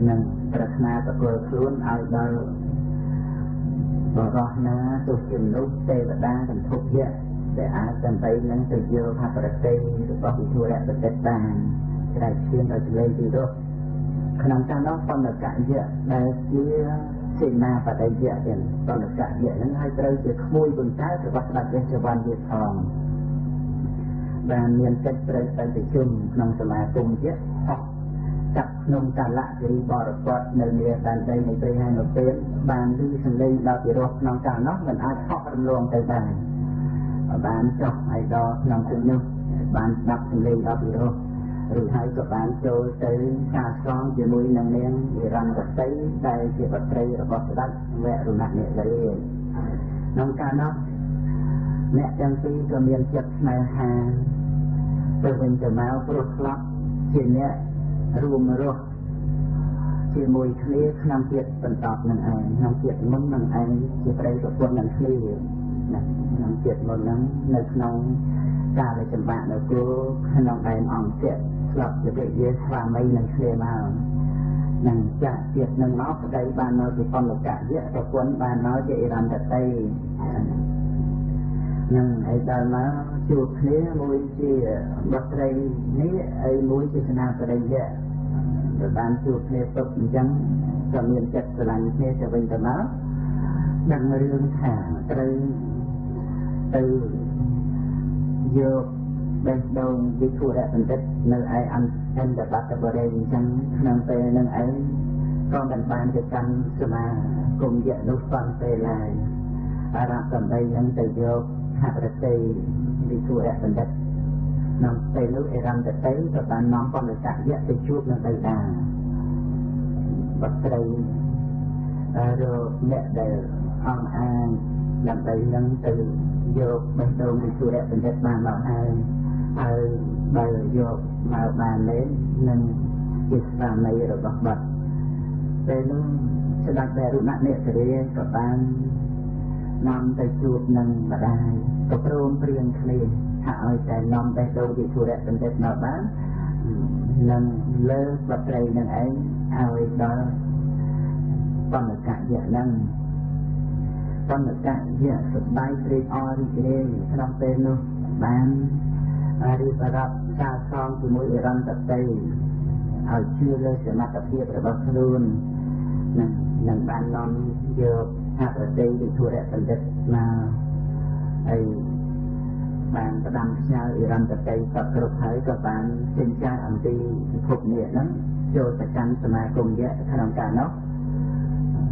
និងប្រាថ្នាទទួលខ្លួនឲ្យដល់បរិះណាទោះជាមនុស្សទេវតាសន្ធុយៈដែលអាចដើម្បីនឹងទៅយកហបរតិរបស់វិធុរៈបតិបានស្រែកច្រៀងដោយសំឡេងពិរោះក្នុងកាលនោះបណ្ណកយៈដែលជាសេនាបតីយៈទាំងបណ្ណកយៈនឹងឲ្យត្រូវជាក្មួយបង្កើតរបស់ស្ដេចវេស្សវណ្ណវាផងបានមានកិច្ចប្រតិបត្តិជុំក្នុងសមាគមយៈអស់កាប់ក្នុងកាលគិរីបរិពតនៅនាដែនដីនៃព្រៃហែនពេលបានឮសំឡេងដ៏ពិរោះក្នុងកាលនោះមិនអាចហក់រំលងទៅបានចុះឲ្យដល់ក្នុងទីនោះបានស្ដាប់សំឡេងដ៏ពិរោះឬហើយក៏បានចូលទៅការស្ងជាមួយនឹងនាងវិរន្តតីដែលជាបុត្រីរបស់ស្ដេចវរុណនេគ្រាក្នុងកាលនោះអ្នកទាំងពីរក៏មានចិត្តស្នេហាទៅវិញទៅមកព្រោះស្លាប់ ជាអ្នករួមរស់ជាមួយគ្នាក្នុងជាតិបន្តនឹងឯងក្នុងជាតិមុននឹងឯងជាប្តីប្រពន្ធនឹងគ្នាក្នុងជាតិមុនហ្នឹងនៅក្នុងកាលចម្បាក់នៅគូក្នុងដែនអង្គទៀតស្លាប់ជាវិជាស្វាមីនឹងគ្នាមកនឹងចាក់ជាតិនឹងមកប្តីបាននៅជាពលកៈយៈប្រពន្ធបាននៅជាអិរន្តតីនឹងឯដល់មកជួបគ្នាមួយជាបុត្រីនេះឯមួយជាស្នាបរិយៈបានជួបគ្នាពុកអញ្ចឹងក៏មានចិត្តស្រឡាញ់គ្នាទៅវិញទៅមកដឹងរឿងថាត្រូវទៅយកបេះដូងវិធុរៈបណ្ឌិតនៅឯអន្តរបតបរិយអញ្ចឹងក្នុងពេលនឹងឯងក៏មិនបានទៅកាន់សមាគមយៈនោះបានពេលឡើយអារម្មណ៍ដើម្បីនឹងទៅយកហបរតីវិធុរៈបណ្ឌិតក្នុងពេលនោះអេរន្តតីក៏បាននាំពលកៈយៈទៅជួបនឹងដីតាបត្រីរកអ្នកដែលអង្គអានដើម្បីនឹងទៅយកបេះដូងវិធុរៈបណ្ឌិតបានមកហើយបើយកមកបាននេះនឹងជាស្វាមីរបស់បាត់ពេលនោះស្ដេចព្រះរុណនេសរាក៏បាននាំទៅជួបនឹងម្ដាយក៏ព្រមព្រៀងគ្នាថាឲ្យតែនាំបេះដូងវិធុរៈបណ្ឌិតមកបាននឹងលើបត្រីនឹងឯងឲ្យដល់ពលកៈយៈនឹងពលកៈយៈសប្បាយត្រេកអររីករាយក្នុងពេលនោះបានរៀបរាប់ការសងជាមួយអិរន្តតីឲ្យជឿលើសមត្ថភាពរបស់ខ្លួននឹងបាននាំយកហបតីវិធុរៈបណ្ឌិតមកហើយបានផ្ដាំផ្ញើអិរន្តតីក៏គ្រប់ហើយក៏បានចិញ្ចាអំពីពិភពនេះហ្នឹងចូលទៅកាន់សមាគមយៈក្នុងកាលនោះ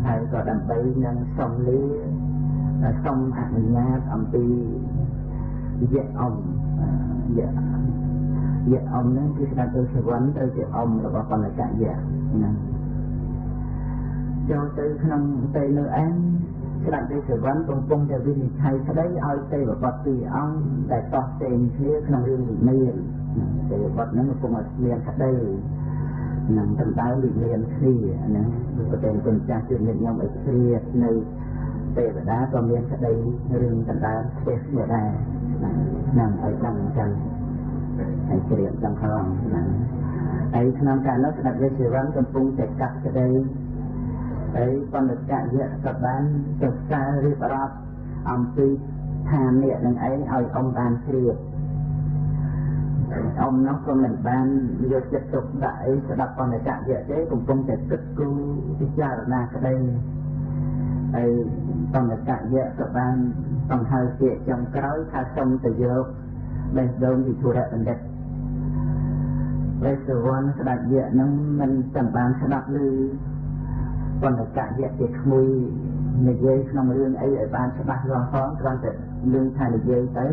ហើយក៏ដើម្បីនឹងសុំលាសុំអនុញ្ញាតអំពីយៈអង្គយៈអង្គហ្នឹងគឺស្ដេចទៅសវណ្ណទៅជាអង្គរបស់ពលកៈយៈហ្នឹងចូលទៅក្នុងពេលនោះឯងស្ដេចទៅសវណ្ណកំពុងតែវិនិច្ឆ័យក្តីឲ្យទេវបុត្រពីរអង្គដែលតោះតេងគ្នាក្នុងរឿងវិមានទេវបុត្រហ្នឹងកំពុងតែមានក្តីនឹងដណ្ដើមវិមានគ្នាហ្នឹងប្រទេសគុណចាស់ជាញាតិញោមអិជ្រានៅទេវតាក៏មានក្តីរឿងដណ្ដើមផ្ទះគ្នាដែរហ្នឹងឲ្យដឹងអញ្ចឹងហើយជ្រាបទាំងផងហ្នឹងហើយក្នុងកាលនោះស្ដេចវេស្សវណ្ណកំពុងតែកាត់ក្តីហើយពលកៈយៈក៏បានសិក្សារៀបរាប់អំពីឋាននេះនឹងឯងឲ្យអង្គបានជ្រាបអង្គនោះក៏មិនបានយកចិត្តទុកដាក់អីស្ដាប់ពលកៈយៈទេកំពុងតែគិតគូរពិចារណាក្តីហើយពលកៈយៈក៏បានបង្ហើបពាក្យចុងក្រោយថាសូមទៅយកបេះដូងវិធុរៈបណ្ឌិតវេស្សវណ្ណស្ដេចយៈនឹងមិនចាំបានស្ដាប់ឮពលកៈយៈជាក្មួយនិយាយក្នុងរឿងអីឲ្យបានច្បាស់លាស់ផងគ្រាន់តែឮថានិយាយទៅ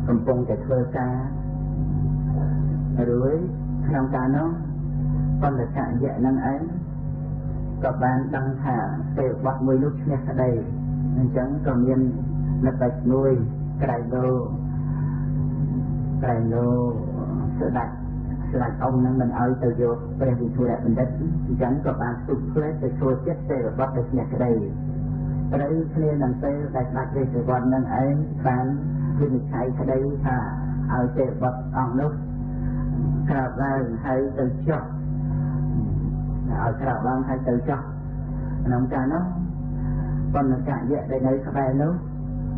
កំពុងតែធ្វើការរួយក្នុងការនោះពលកៈយៈនឹងឯងក៏បានដឹងថាទេវបុត្រមួយនោះឈ្នះក្តីអញ្ចឹងក៏មានល្បិចមួយក្រៃលោស្ដេចអង្គនឹងមិនឲ្យទៅយកព្រះវិធុរៈបណ្ឌិតអញ្ចឹងក៏បានទុកផ្លែទៅធ្វើចិត្តទេវបុត្រទៅឈ្នះក្តីត្រូវគ្នានឹងពេលដែលស្ដេចវេស្សវណ្ណនឹងឯងបានវិនិច្ឆ័យក្តីថាឲ្យទេវបុត្រអង្គនោះក្រោកឡើងហើយទៅចុះឲ្យក្រោកឡើងហើយទៅចុះក្នុងការនោះពលកៈយៈដែលនៅក្បែរនោះ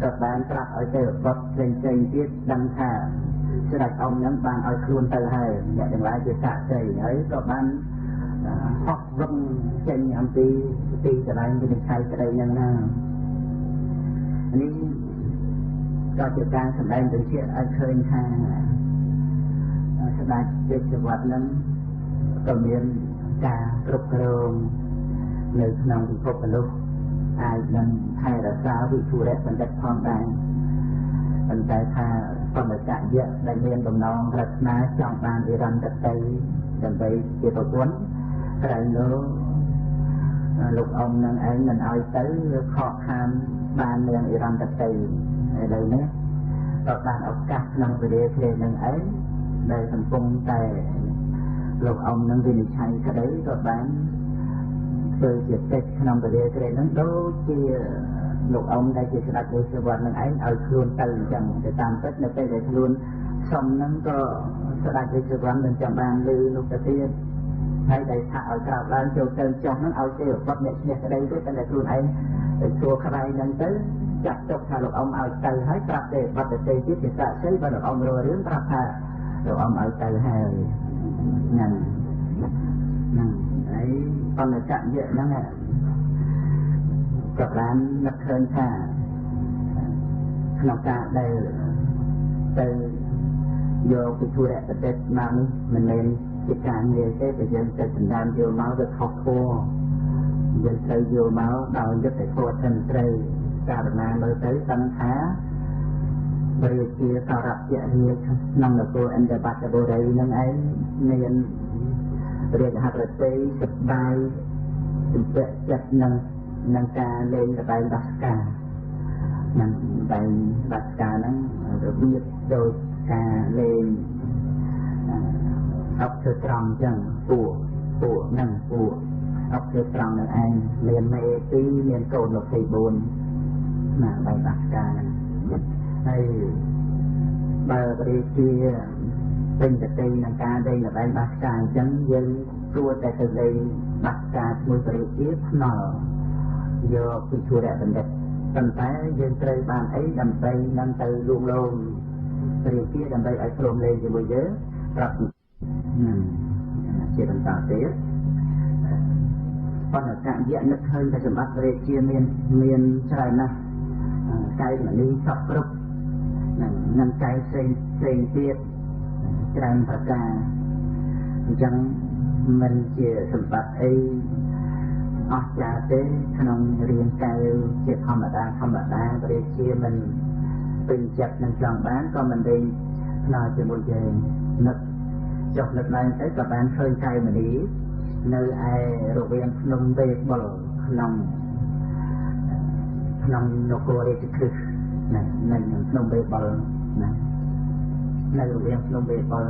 ក៏បានប្រាប់ឲ្យទេវបុត្រផ្សេងៗទៀតដឹងថាស្ដេចអង្គនឹងបានឲ្យខ្លួនទៅហើយអ្នកទាំងឡាយជាសាក្សីហើយក៏បានហោះវឹងចេញអំពីទីកន្លែងវិនិច្ឆ័យក្តីនឹងណានេះក៏ជាការសម្ដែងបញ្ជាក់ឲ្យឃើញថាស្ដេចវេស្សវណ្ណនឹងក៏មានការគ្រប់គ្រងនៅក្នុងពិភពលោកអាចនឹងថែរក្សាវិធុរៈបណ្ឌិតផងដែរប៉ុន្តែថាពលកៈយៈដែលមានបំណងប្រាថ្នាចង់បានអិរន្តតីដើម្បីជាប្រពន្ធក្រែងលោកអង្គនឹងឯងមិនឲ្យទៅខកខានបាននាងអិរន្តតីឥឡូវនេះក៏បានឱកាសក្នុងវេលាពេលនឹងឯង ដែលកំពុងតែលោកអង្គនឹងវិនិច្ឆ័យក្តីក៏បានធ្វើជាកិច្ចក្នុងពលាក្រែនឹងដូចជាលោកអង្គដែលជាស្ដេចវេស្សវត្តនឹងឯងឲ្យខ្លួនទៅអញ្ចឹងទៅតាមពិតនៅពេលដែលខ្លួនសុំនឹងក៏ស្ដេចវេស្សវត្តនឹងចាំបានលឺលោកទៅទៀតហើយដែលថាឲ្យក្រោកឡើងចូលទៅចុះនឹងឲ្យទេវបុត្រអ្នកឈ្នះក្តីទៅតែខ្លួនឯងទៅសួរក្បែរនឹងទៅចាត់ទុកថាលោកអង្គឲ្យទៅហើយប្រាប់ទេវបុត្រទៅទៀតជាសាក់សីបើលោកអង្គរករឿងប្រាប់ថាលោកអង្គឲ្យទៅហើយហ្នឹងហើយបណ្ឌកយៈហ្នឹងក៏បាននឹកឃើញថាក្នុងការដែលទៅយកពិធុរៈប្រទេសមកនេះមិនមែនជាការងារទេតែយើងទៅដណ្ដើមយកមកទៅខុសធម៌យើងត្រូវយកមកដោយយុត្តិធម៌ត្រឹមត្រូវករណាមើលទៅដឹងថារាជាសរពៈរាជក្នុងនគរឥន្ទបត្តបុរីនឹងឯងមានរាជហឫទ័យសប្បាយជំពាក់ចិត្តនឹងការលេងល្បែងបាសកានឹងល្បែងបាសកាហ្នឹងរបៀបដូចការលេងអុកធ្វើត្រង់ចឹងពួកហ្នឹងពួកអុកធ្វើត្រង់នឹងឯងមានមេទីមានកូន24ណាល្បែងបាសកាហ្នឹងហើយបើរាជាពេញតេនឹងការលេងល្បែងបាសកាអញ្ចឹងយើងគួរតែទៅលេងបាសកាជាមួយរាជាភ្នល់យកពិធុរៈបណ្ឌិតប៉ុន្តែយើងត្រូវបានអីដើម្បីនឹងទៅលួងលោមរាជាដើម្បីឲ្យព្រមលេងជាមួយយើងប្រាប់ជាបន្តទៀតបណ្ឌកយៈនឹកឃើញតែសម្បត្តិរាជាមានច្រើនណាស់កាយមនីសពគ្រប់នឹងកាយផ្សេងទៀតច្រើនប្រការអញ្ចឹងមិនជាសម្បត្តិអីអស្ចារ្យទេក្នុងរាងកាយជាធម្មតារាជាមិនពេញចិត្តនឹងចង់បានក៏មិនដេញផ្នើជាមួយយើងនឹកចុះនឹកឡើងទៅក៏បានឃើញកាយមនីនៅឯរវាងភ្នំវេបុលក្នុងនគររាជក្រឹស្នៅភ្នំវេបុលណានៅរវាងភ្នំវេបុល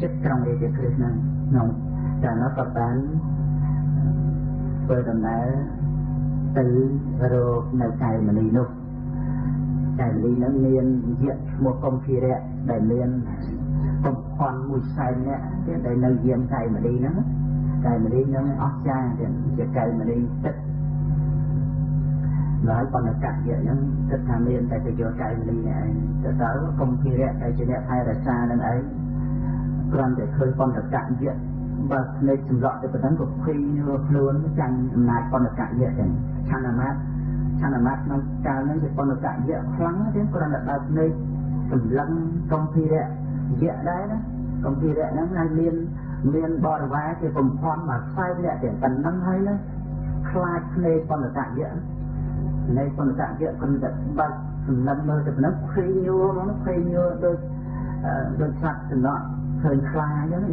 ចិត្តក្រុងរាជក្រឹស្ហ្នឹងក្នុងតែនោះក៏បានធ្វើដំណើរទៅរកនៅកាយមនីនោះកាយមនីនឹងមានយៈឈ្មោះកុំភីរៈដែលមានកំផន់មួយសែនអ្នកទៀតដែលនៅយាមកាយមនីហ្នឹងកាយមនីនឹងអស្ចារ្យទៀតជាកាយមនីទឹកហើយបណ្ឌកយៈហ្នឹងគិតថាមានតែទៅយកកាយមនីនេះឯងទៅដល់កុំភីរៈដែលជាអ្នកថែរក្សានឹងឯងគ្រាន់តែឃើញបណ្ឌកយៈបើភ្នែកសម្លក់ទៅប៉ុណ្ណឹងក៏ភ័យនឹងខ្លួនចាញ់អំណាចបណ្ឌកយៈចឹងឆានអាមាត្យក្នុងកាលហ្នឹងជាបណ្ឌកយៈខ្លាំងទេគ្រាន់តែបើភ្នែកសម្លឹងកុំភីរៈយៈដែរណាកុំភីរៈហ្នឹងហើយមានបរិវារជាបំផន់មកខ្សែអ្នកទាំងប៉ុណ្ណឹងហើយណាខ្លាចភ្នែកបណ្ឌកយៈនៃបណ្ឌកយៈគាត់តែបើសម្លឹងមើលទៅប៉ុណ្ណឹងភ័យញ័រដូចសត្វសំណក់ឃើញខ្លាអញ្ចឹង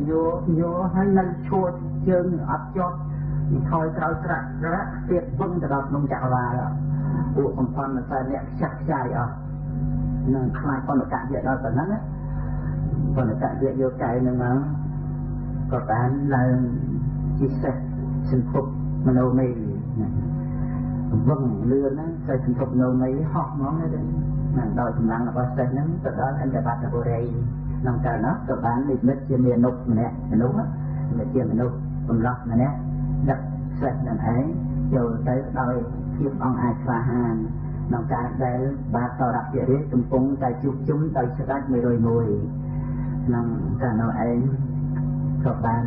ញ័រហើយនៅឈួតជើងអត់ជាប់ថយក្រោយក្រាក់ទៀតពឹងទៅដល់ក្នុងចក្រវាលពួកបំផន់តែអ្នកខ្ចាក់ខ្ចាយអស់នឹងខ្លាចបណ្ឌកយៈដល់ប៉ុណ្ណឹងបណ្ឌកយៈយកកាយនឹងមកក៏បានឡើងពិសេសសន្ធប់មនោម័យវឹងលឿនហ្នឹងតែសន្ធប់មនោម័យហោះហ្មងទៅនឹងដោយកម្លាំងរបស់សេះហ្នឹងទៅដល់ឥន្ទបត្តបុរីក្នុងកាលនោះក៏បាននិមិត្តជាមនុស្សម្នាក់ជាមនុស្សកំឡោះម្នាក់ដឹកសេះនឹងឯងចូលទៅដោយភាពអង្អាចក្លាហានក្នុងការដែលបាទសរពរាជកំពុងតែជួបជុំដោយស្ដេច101ក្នុងកាលនោះឯងក៏បាន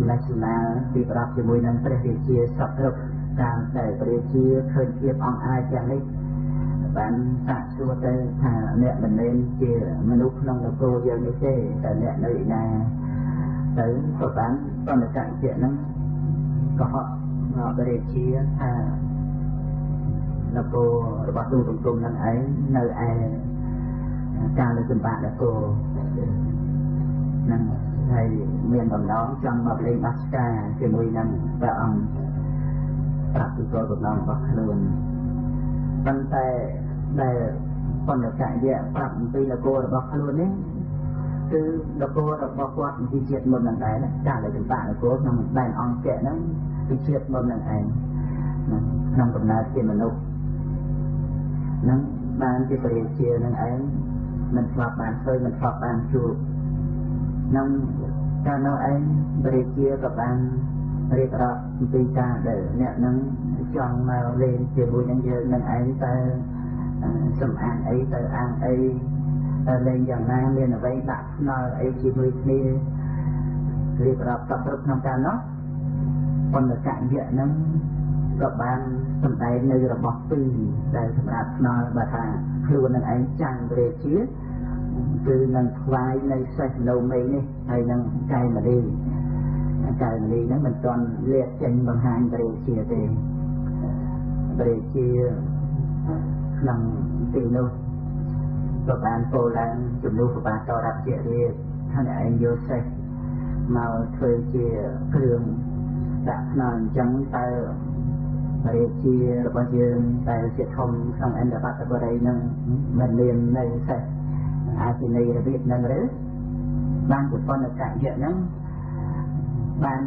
លេចឡាពីប្រាប់ជាមួយនឹងព្រះរាជាសពគ្រប់តាមតែព្រះរាជាឃើញភាពអង្អាចយ៉ាងនេះបានសាកសួរទៅថាអ្នកមិនមែនជាមនុស្សក្នុងនគរយើងនេះទេតែអ្នកនៅឯណាទៅក៏បានបណ្ឌកយៈហ្នឹងក៏ហត់មកព្រះរាជាថានគររបស់ទូទង្គមនឹងឯងនៅឯការលើកសម្បានគរហ្នឹងហើយមានបំណងចង់មកលេងបាសកាជាមួយនឹងព្រះអង្គប្រាប់ពីគោលបំណងរបស់ខ្លួនប៉ុន្តែដែលបណ្ឌកយៈប្រាប់អំពីនគររបស់ខ្លួននេះ គឺនគររបស់គាត់ពីជាតិមុននឹងដែរកាលដែលចម្បាក់នគរក្នុងដែនអង្គៈហ្នឹងពីជាតិមុននឹងឯងក្នុងកំណើតជាមនុស្សហ្នឹងបានជាពរាជានឹងឯងមិនធ្លាប់បានឃើញមិនធ្លាប់បានជួបក្នុងកាលនោះឯងពរាជាក៏បានរៀបរាប់អំពីការដែលអ្នកហ្នឹងចង់មកលេងជាមួយនឹងយើងនឹងឯងតែសំអាងអីទៅអាងអីតែលេងយ៉ាងណាមានអ្វីដាក់ស្នល់អីជាមួយគ្នារៀបរាប់គ្រប់ក្នុងការនោះបណ្ឌកយៈហ្នឹងក៏បានសម្ដែងនៅរបស់ពីរដែលសម្រាប់ស្នល់បើថាខ្លួននឹងឯងចាំងព្រះជាគឺនឹងថ្វាយនៅសេះនៅមេនេះហើយនឹងកែមលីហ្នឹងមិនទាន់លាតចេញបង្ហាញព្រះជាទេព្រះជាក្នុងទីនោះក៏បានពោលឡើងជំនួសប្របាទតរជារាជថាអ្នកឯងយកសេះមកធ្វើជាគ្រឿងដាក់ស្នល់អញ្ចឹងតើរាជារបស់យើងតែជាធំក្នុងអន្តរបតបរិយនឹងមិនមាននៅសេះអាទិនីរបៀបនឹងឬបានប្រព័ន្ធកយៈហ្នឹងបាន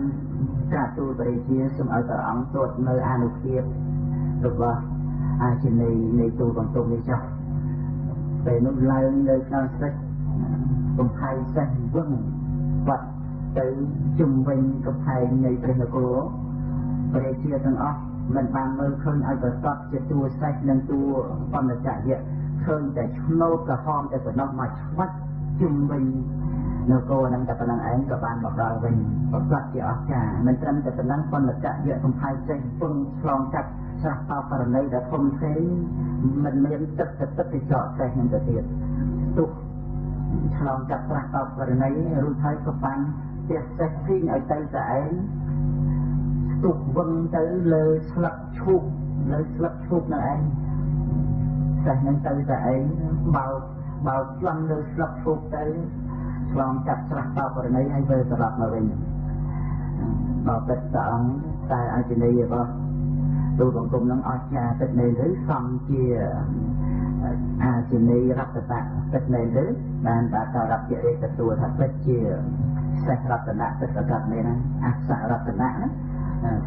ក្រាបទូលព្រះរាជាសូមឲ្យព្រះអង្គត្រួតមើលអានុភាពរបស់អាទិនីនៃទូបន្ទប់នេះចុះពេលនោះឡើងនៅក្នុងស្ដេចកំផែងសេះវឹងបាត់ទៅជុំវិញកំផែងនៃព្រះនគរព្រះរាជាទាំងអស់មិនបានមើលឃើញឲ្យប្រសពជាតួសេះនិងតួបណ្ឌកយៈឃើញតែឆ្នោតក្រហមតែប៉ុណ្ណោះមកឆ្វាច់ជុំវិញនគរហ្នឹងតែប៉ុណ្ណឹងឯងក៏បានមកដល់វិញប្រកាសជាអស្ចារ្យមិនត្រឹមតែប៉ុណ្ណឹងបណ្ឌកយៈកំផែងចេះពឹងឆ្លងកាត់ស្រះតោបរណីដែលធំធេងមិនមានទឹកទៅចកសេះនឹងទៅទៀតទុកឆ្លងកាត់ស្រះតោបរណីរួចហើយក៏បានផ្ទះសេះពីងឲ្យទៅតែឯងទុកវឹងទៅលើស្លឹកឈូកនៅស្លឹកឈូកនឹងឯងសេះនឹងទៅតែឯងបោកឆ្លងលើស្លឹកឈូកទៅឆ្លងកាត់ស្រះតោបរណីហើយវិលត្រឡប់មកវិញបោកទឹកព្រះអង្គតែអជនីរបស់ទូបង្គំនឹងអស្ចារ្យទឹកនៃឬសំជាអាជនីរតនៈទឹកនៃឬបានបាទតរជារាជទទួលថាពិតជាសេះរតនៈទឹកប្រកាសនេះណាអក្សររតនៈណា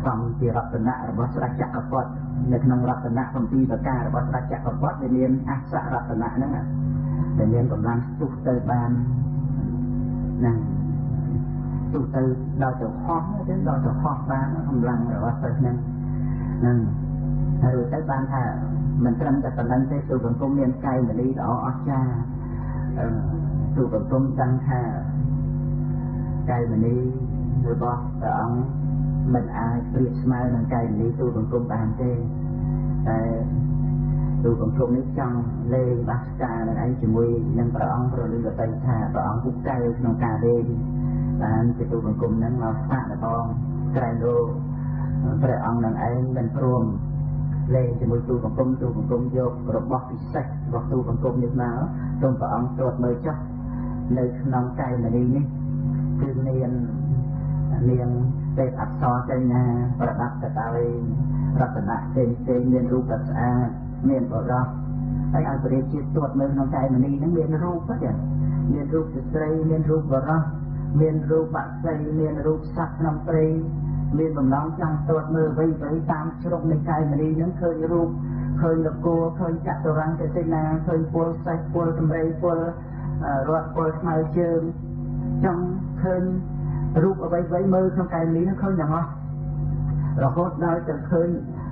សំជារតនៈរបស់ស្ដេចចក្រពត្តិនៅក្នុងរតនៈ7ប្រការរបស់ស្ដេចចក្រពត្តិដែលមានអក្សររតនៈហ្នឹងដែលមានកម្លាំងស្ទុះទៅបានណាស្ទុះទៅដល់ទៅហោះទៅដល់ទៅហោះបានកម្លាំងរបស់ទៅហ្នឹងហើយទៅបានថាមិនត្រឹមតែប៉ុណ្្នឹងទេទូបង្គំមានកែមលីល្អអស្ចារ្យទូបង្គំដឹងថាកែមលីរបស់ព្រះអង្គមិនអាចប្រៀបស្មើនឹងកែមលីទូបង្គំបានទេតែទូបង្គំនេះចង់លេងបាសការនឹងឯងជាមួយនឹងព្រះអង្គប្រលឹងទៅថាព្រះអង្គពុកកែក្នុងការលេងបានជាទូបង្គំហ្នឹងមកស្ដាប់ដល់ក្រែងលោព្រះអង្គនឹងឯងមិនព្រមលេងជាមួយទូបង្គំយករបស់ពិសេសរបស់ទូបង្គំនេះមកសូមព្រះអង្គត្រួតមើលចុះនៅក្នុងកែមលីនេះគឺមានទេពអប្សរចេញណាប្រដាប់ទៅដោយរតនៈផ្សេងមានរូបដ៏ស្អាតមានបរិសុទ្ធហើយឲ្យព្រះរាជាត្រួតមើលក្នុងកែមលីហ្នឹងមានរូបទេមានរូបស្ត្រីមានរូបបរិសុទ្ធមានរូបបក្សីមានរូបសត្វក្នុងព្រៃមានបំណងចង់ត្រួតមើលអ្វីតាមជ្រុងនៃកែមលីហ្នឹងឃើញរូបឃើញនគរឃើញចតុរង្គសេនាឃើញពលសេះពលតម្រៃពលរត់ពលស្មៅជើងចង់ឃើញរូបអ្វីមើលក្នុងកែមលីហ្នឹងឃើញទាំងអស់រហូតដល់ទៅឃើញ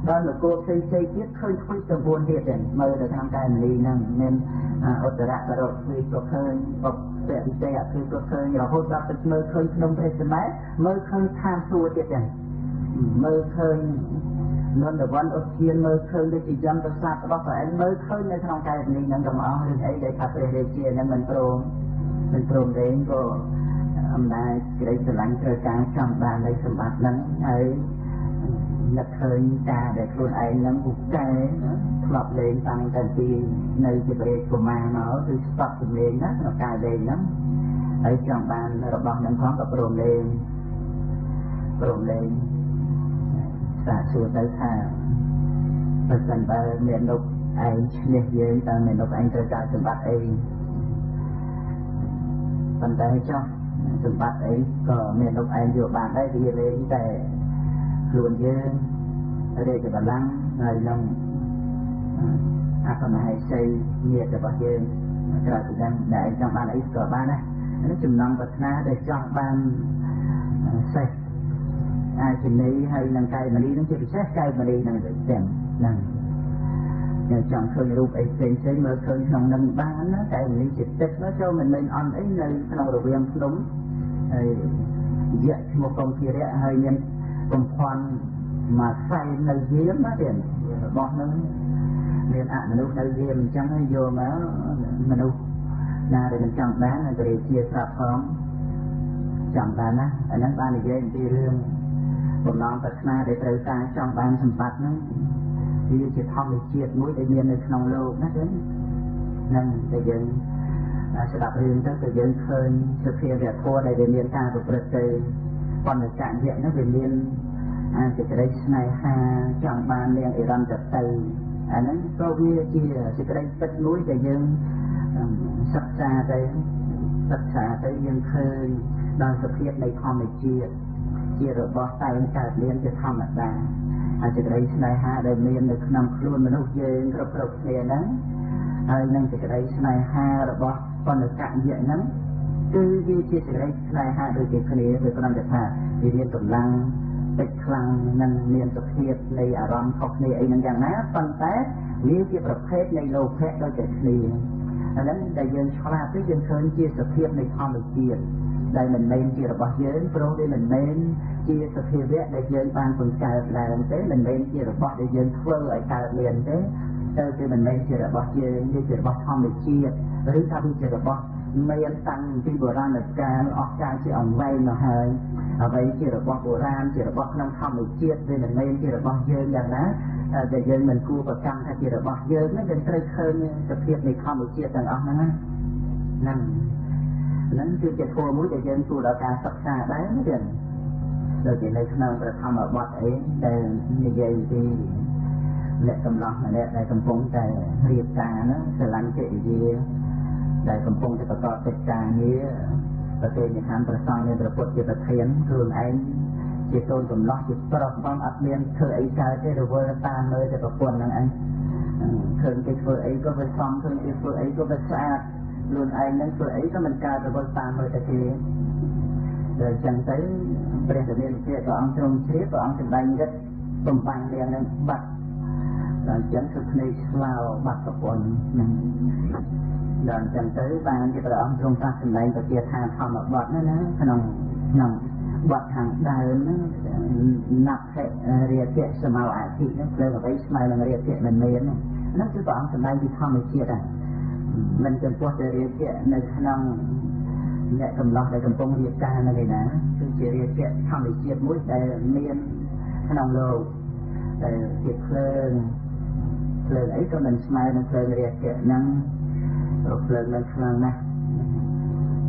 ដល់នគរផ្សេងទៀតឃើញខ្វិចទៅ4ទៀតទេមើលទៅក្នុងកែមលីហ្នឹងមានឧត្តរករទ្វីក៏ឃើញបព្វវិទេអភិក៏ឃើញរហូតដល់ទៅមើលឃើញក្នុងព្រះសម្បត្តិមើលឃើញឋានសួគ៌ទៀតទេមើលឃើញនន្តវណ្ណឧទ្យានមើលឃើញដូចជាយន្តប្រាសាទរបស់ព្រះអង្គមើលឃើញនៅក្នុងកែមលីហ្នឹងទាំងអស់រឿងអីដែលថាព្រះរាជាហ្នឹងមិនព្រមទេក៏អំណាចក្តីស្រឡាញ់ត្រូវការចង់បាននៃសម្បត្តិហ្នឹងហើយនឹកឃើញការដែលខ្លួនឯងហ្នឹងពុកកែធ្លាប់លេងតាំងតែពីនៅជាព្រះរាជកុមារមកគឺស្បត់ជំនាញណាក្នុងការលេងហ្នឹងហើយចង់បានរបស់ហ្នឹងផងក៏ព្រមលេងសាកសួរទៅថាបើសិនបើមានលោកឯងឈ្នះយើងតើមានលោកឯងត្រូវការសម្បត្តិអី ប៉ុន្តែចុះសម្បត្តិអីក៏មានលោកឯងយកបានដែរវាលេងតែខ្លួនយើងរាជបល្ល័ង្កហើយនឹងអបមហេសីញាតិរបស់យើងត្រូវពីដឹងដែលចង់បានអីក៏បានដែរនេះចំណងប្រាថ្នាដែលចង់បានសេះអាចិនីហើយនឹងកាយមនីនឹងជាពិសេសកាយមនីនឹងទាំងហ្នឹងយើងចង់ឃើញរូបអីផ្សេងៗមើលឃើញក្នុងនឹងបានណាកាយមនីចិត្តទឹកនោះចូលមិនមែនអន់អីនៅក្នុងរវាងភ្នំហើយយៈឈ្មោះកុំភារៈហើយមានកំផន់មកខ្សែនៅយាមណាទៀតរបស់នឹងមានអមនុស្សនៅយាមអញ្ចឹងហើយយកមកមនុស្សណាដែលមិនចង់បានទៅរៀបជាស្រាប់ផងចង់បានណាអាហ្នឹងបាននិយាយអំពីរឿងបំណងប្រាថ្នាដែលត្រូវការចង់បានសម្បត្តិហ្នឹងវាជាធម្មជាតិមួយដែលមាននៅក្នុងលោកណាចឹងហ្នឹងតែយើងស្ដាប់រឿងទៅយើងឃើញសភាវៈធម៌ដែលមានការប្រព្រឹត្តទៅបណ្ឌកញ្ញៈហ្នឹងវាមានសេចក្តីស្នេហាចង់បាននាងអិរន្តទៅអាហ្នឹងក៏វាជាសេចក្តីពិតមួយដែលយើងសិក្សាទៅយើងឃើញដល់សភាពនៃធម្មជាតិជារបស់តែងកើតមានជាធម្មតាហើយសេចក្តីស្នេហាដែលមាននៅក្នុងខ្លួនមនុស្សយើងគ្រប់គ្នាហ្នឹងហើយនឹងសេចក្តីស្នេហារបស់បណ្ឌកញ្ញៈហ្នឹងគឺវាជាសេចក្តីស្នេហាដូចជាគ្នាវាគ្រាន់តែថាវាមានកម្លាំងតិចខ្លាំងនិងមានសភាពនៃអារម្មណ៍ខុសគ្នាអីហ្នឹងយ៉ាងណាប៉ុន្តែវាជាប្រភេទនៃលោភៈដូចតែគ្នាអាហ្នឹងដែលយើងឆ្លាតទៅយើងឃើញជាសភាពនៃធម្មជាតិដែលមិនមែនជារបស់យើងព្រោះវាមិនមែនជាសភាវៈដែលយើងបានបង្កើតឡើងទេមិនមែនជារបស់ដែលយើងធ្វើឲ្យកើតមានទេទៅគឺមិនមែនជារបស់យើងវាជារបស់ធម្មជាតិឬថាវាជារបស់មានតាំងពីបុរាណកាលអស់កាលជាអង្វែងមកហើយអ្វីជារបស់បុរាណជារបស់ក្នុងធម្មជាតិវាមិនមែនជារបស់យើងយ៉ាងណាដែលយើងមិនគួរប្រកាន់ថាជារបស់យើងហ្នឹងយើងត្រូវឃើញសភាពនៃធម្មជាតិទាំងអស់ហ្នឹងហ្នឹងគឺជាធម៌មួយដែលយើងគួរដល់ការសិក្សាដែរណាចឹងដូចជានៅក្នុងប្រធមបទអីដែលនិយាយពីអ្នកកំឡោះម្នាក់ដែលកំពុងតែរៀបការហ្នឹងស្រឡាញ់កិរិយាដែលកំពុងតែប្រកបកិច្ចការងារប្រទេសនិហានប្រសងមានប្រពុតជាប្រធានខ្លួនឯងជាកូនកំឡោះជាប្រុសបងអត់មានធ្វើអីកើតទេរវល់តាមមើលតែប្រពន្ធហ្នឹងឯងឃើញគេធ្វើអីក៏វាសំឃើញគេធ្វើអីក៏វាស្អាតខ្លួនឯងនឹងធ្វើអីក៏មិនកើតរវល់តាមមើលតែគេដល់អញ្ចឹងទៅព្រះរាមាភិព្រះអង្គទ្រង់ជ្រាបព្រះអង្គសម្ដែងរិទ្ធបំបាញ់នាងនឹងបាត់ដល់អញ្ចឹងគឺភ្នែកស្លោបាត់ប្រពន្ធហ្នឹងដល់អញ្ចឹងទៅបានជាព្រះអង្គទ្រង់ត្រាស់សម្ដែងពទាថាធម្មបទណាក្នុងបទខាងដើមហ្នឹងណាត់រាគៈសមោអធិហ្នឹងលើអ្វីស្មើនឹងរាគៈមិនមានហ្នឹងគឺព្រះអង្គសម្ដែងពីធម្មជាតិហ្នឹងមិនចំពោះតែរាគៈនៅក្នុងអ្នកកំឡោះដែលកំពុងរៀបការនៅឯណាគឺជារាគៈធម្មជាតិមួយដែលមានក្នុងលោកដែលជាភ្លើងអីក៏មិនស្មើនឹងភ្លើងរាគៈហ្នឹងភ្លើងនឹងខ្លាំងណាស់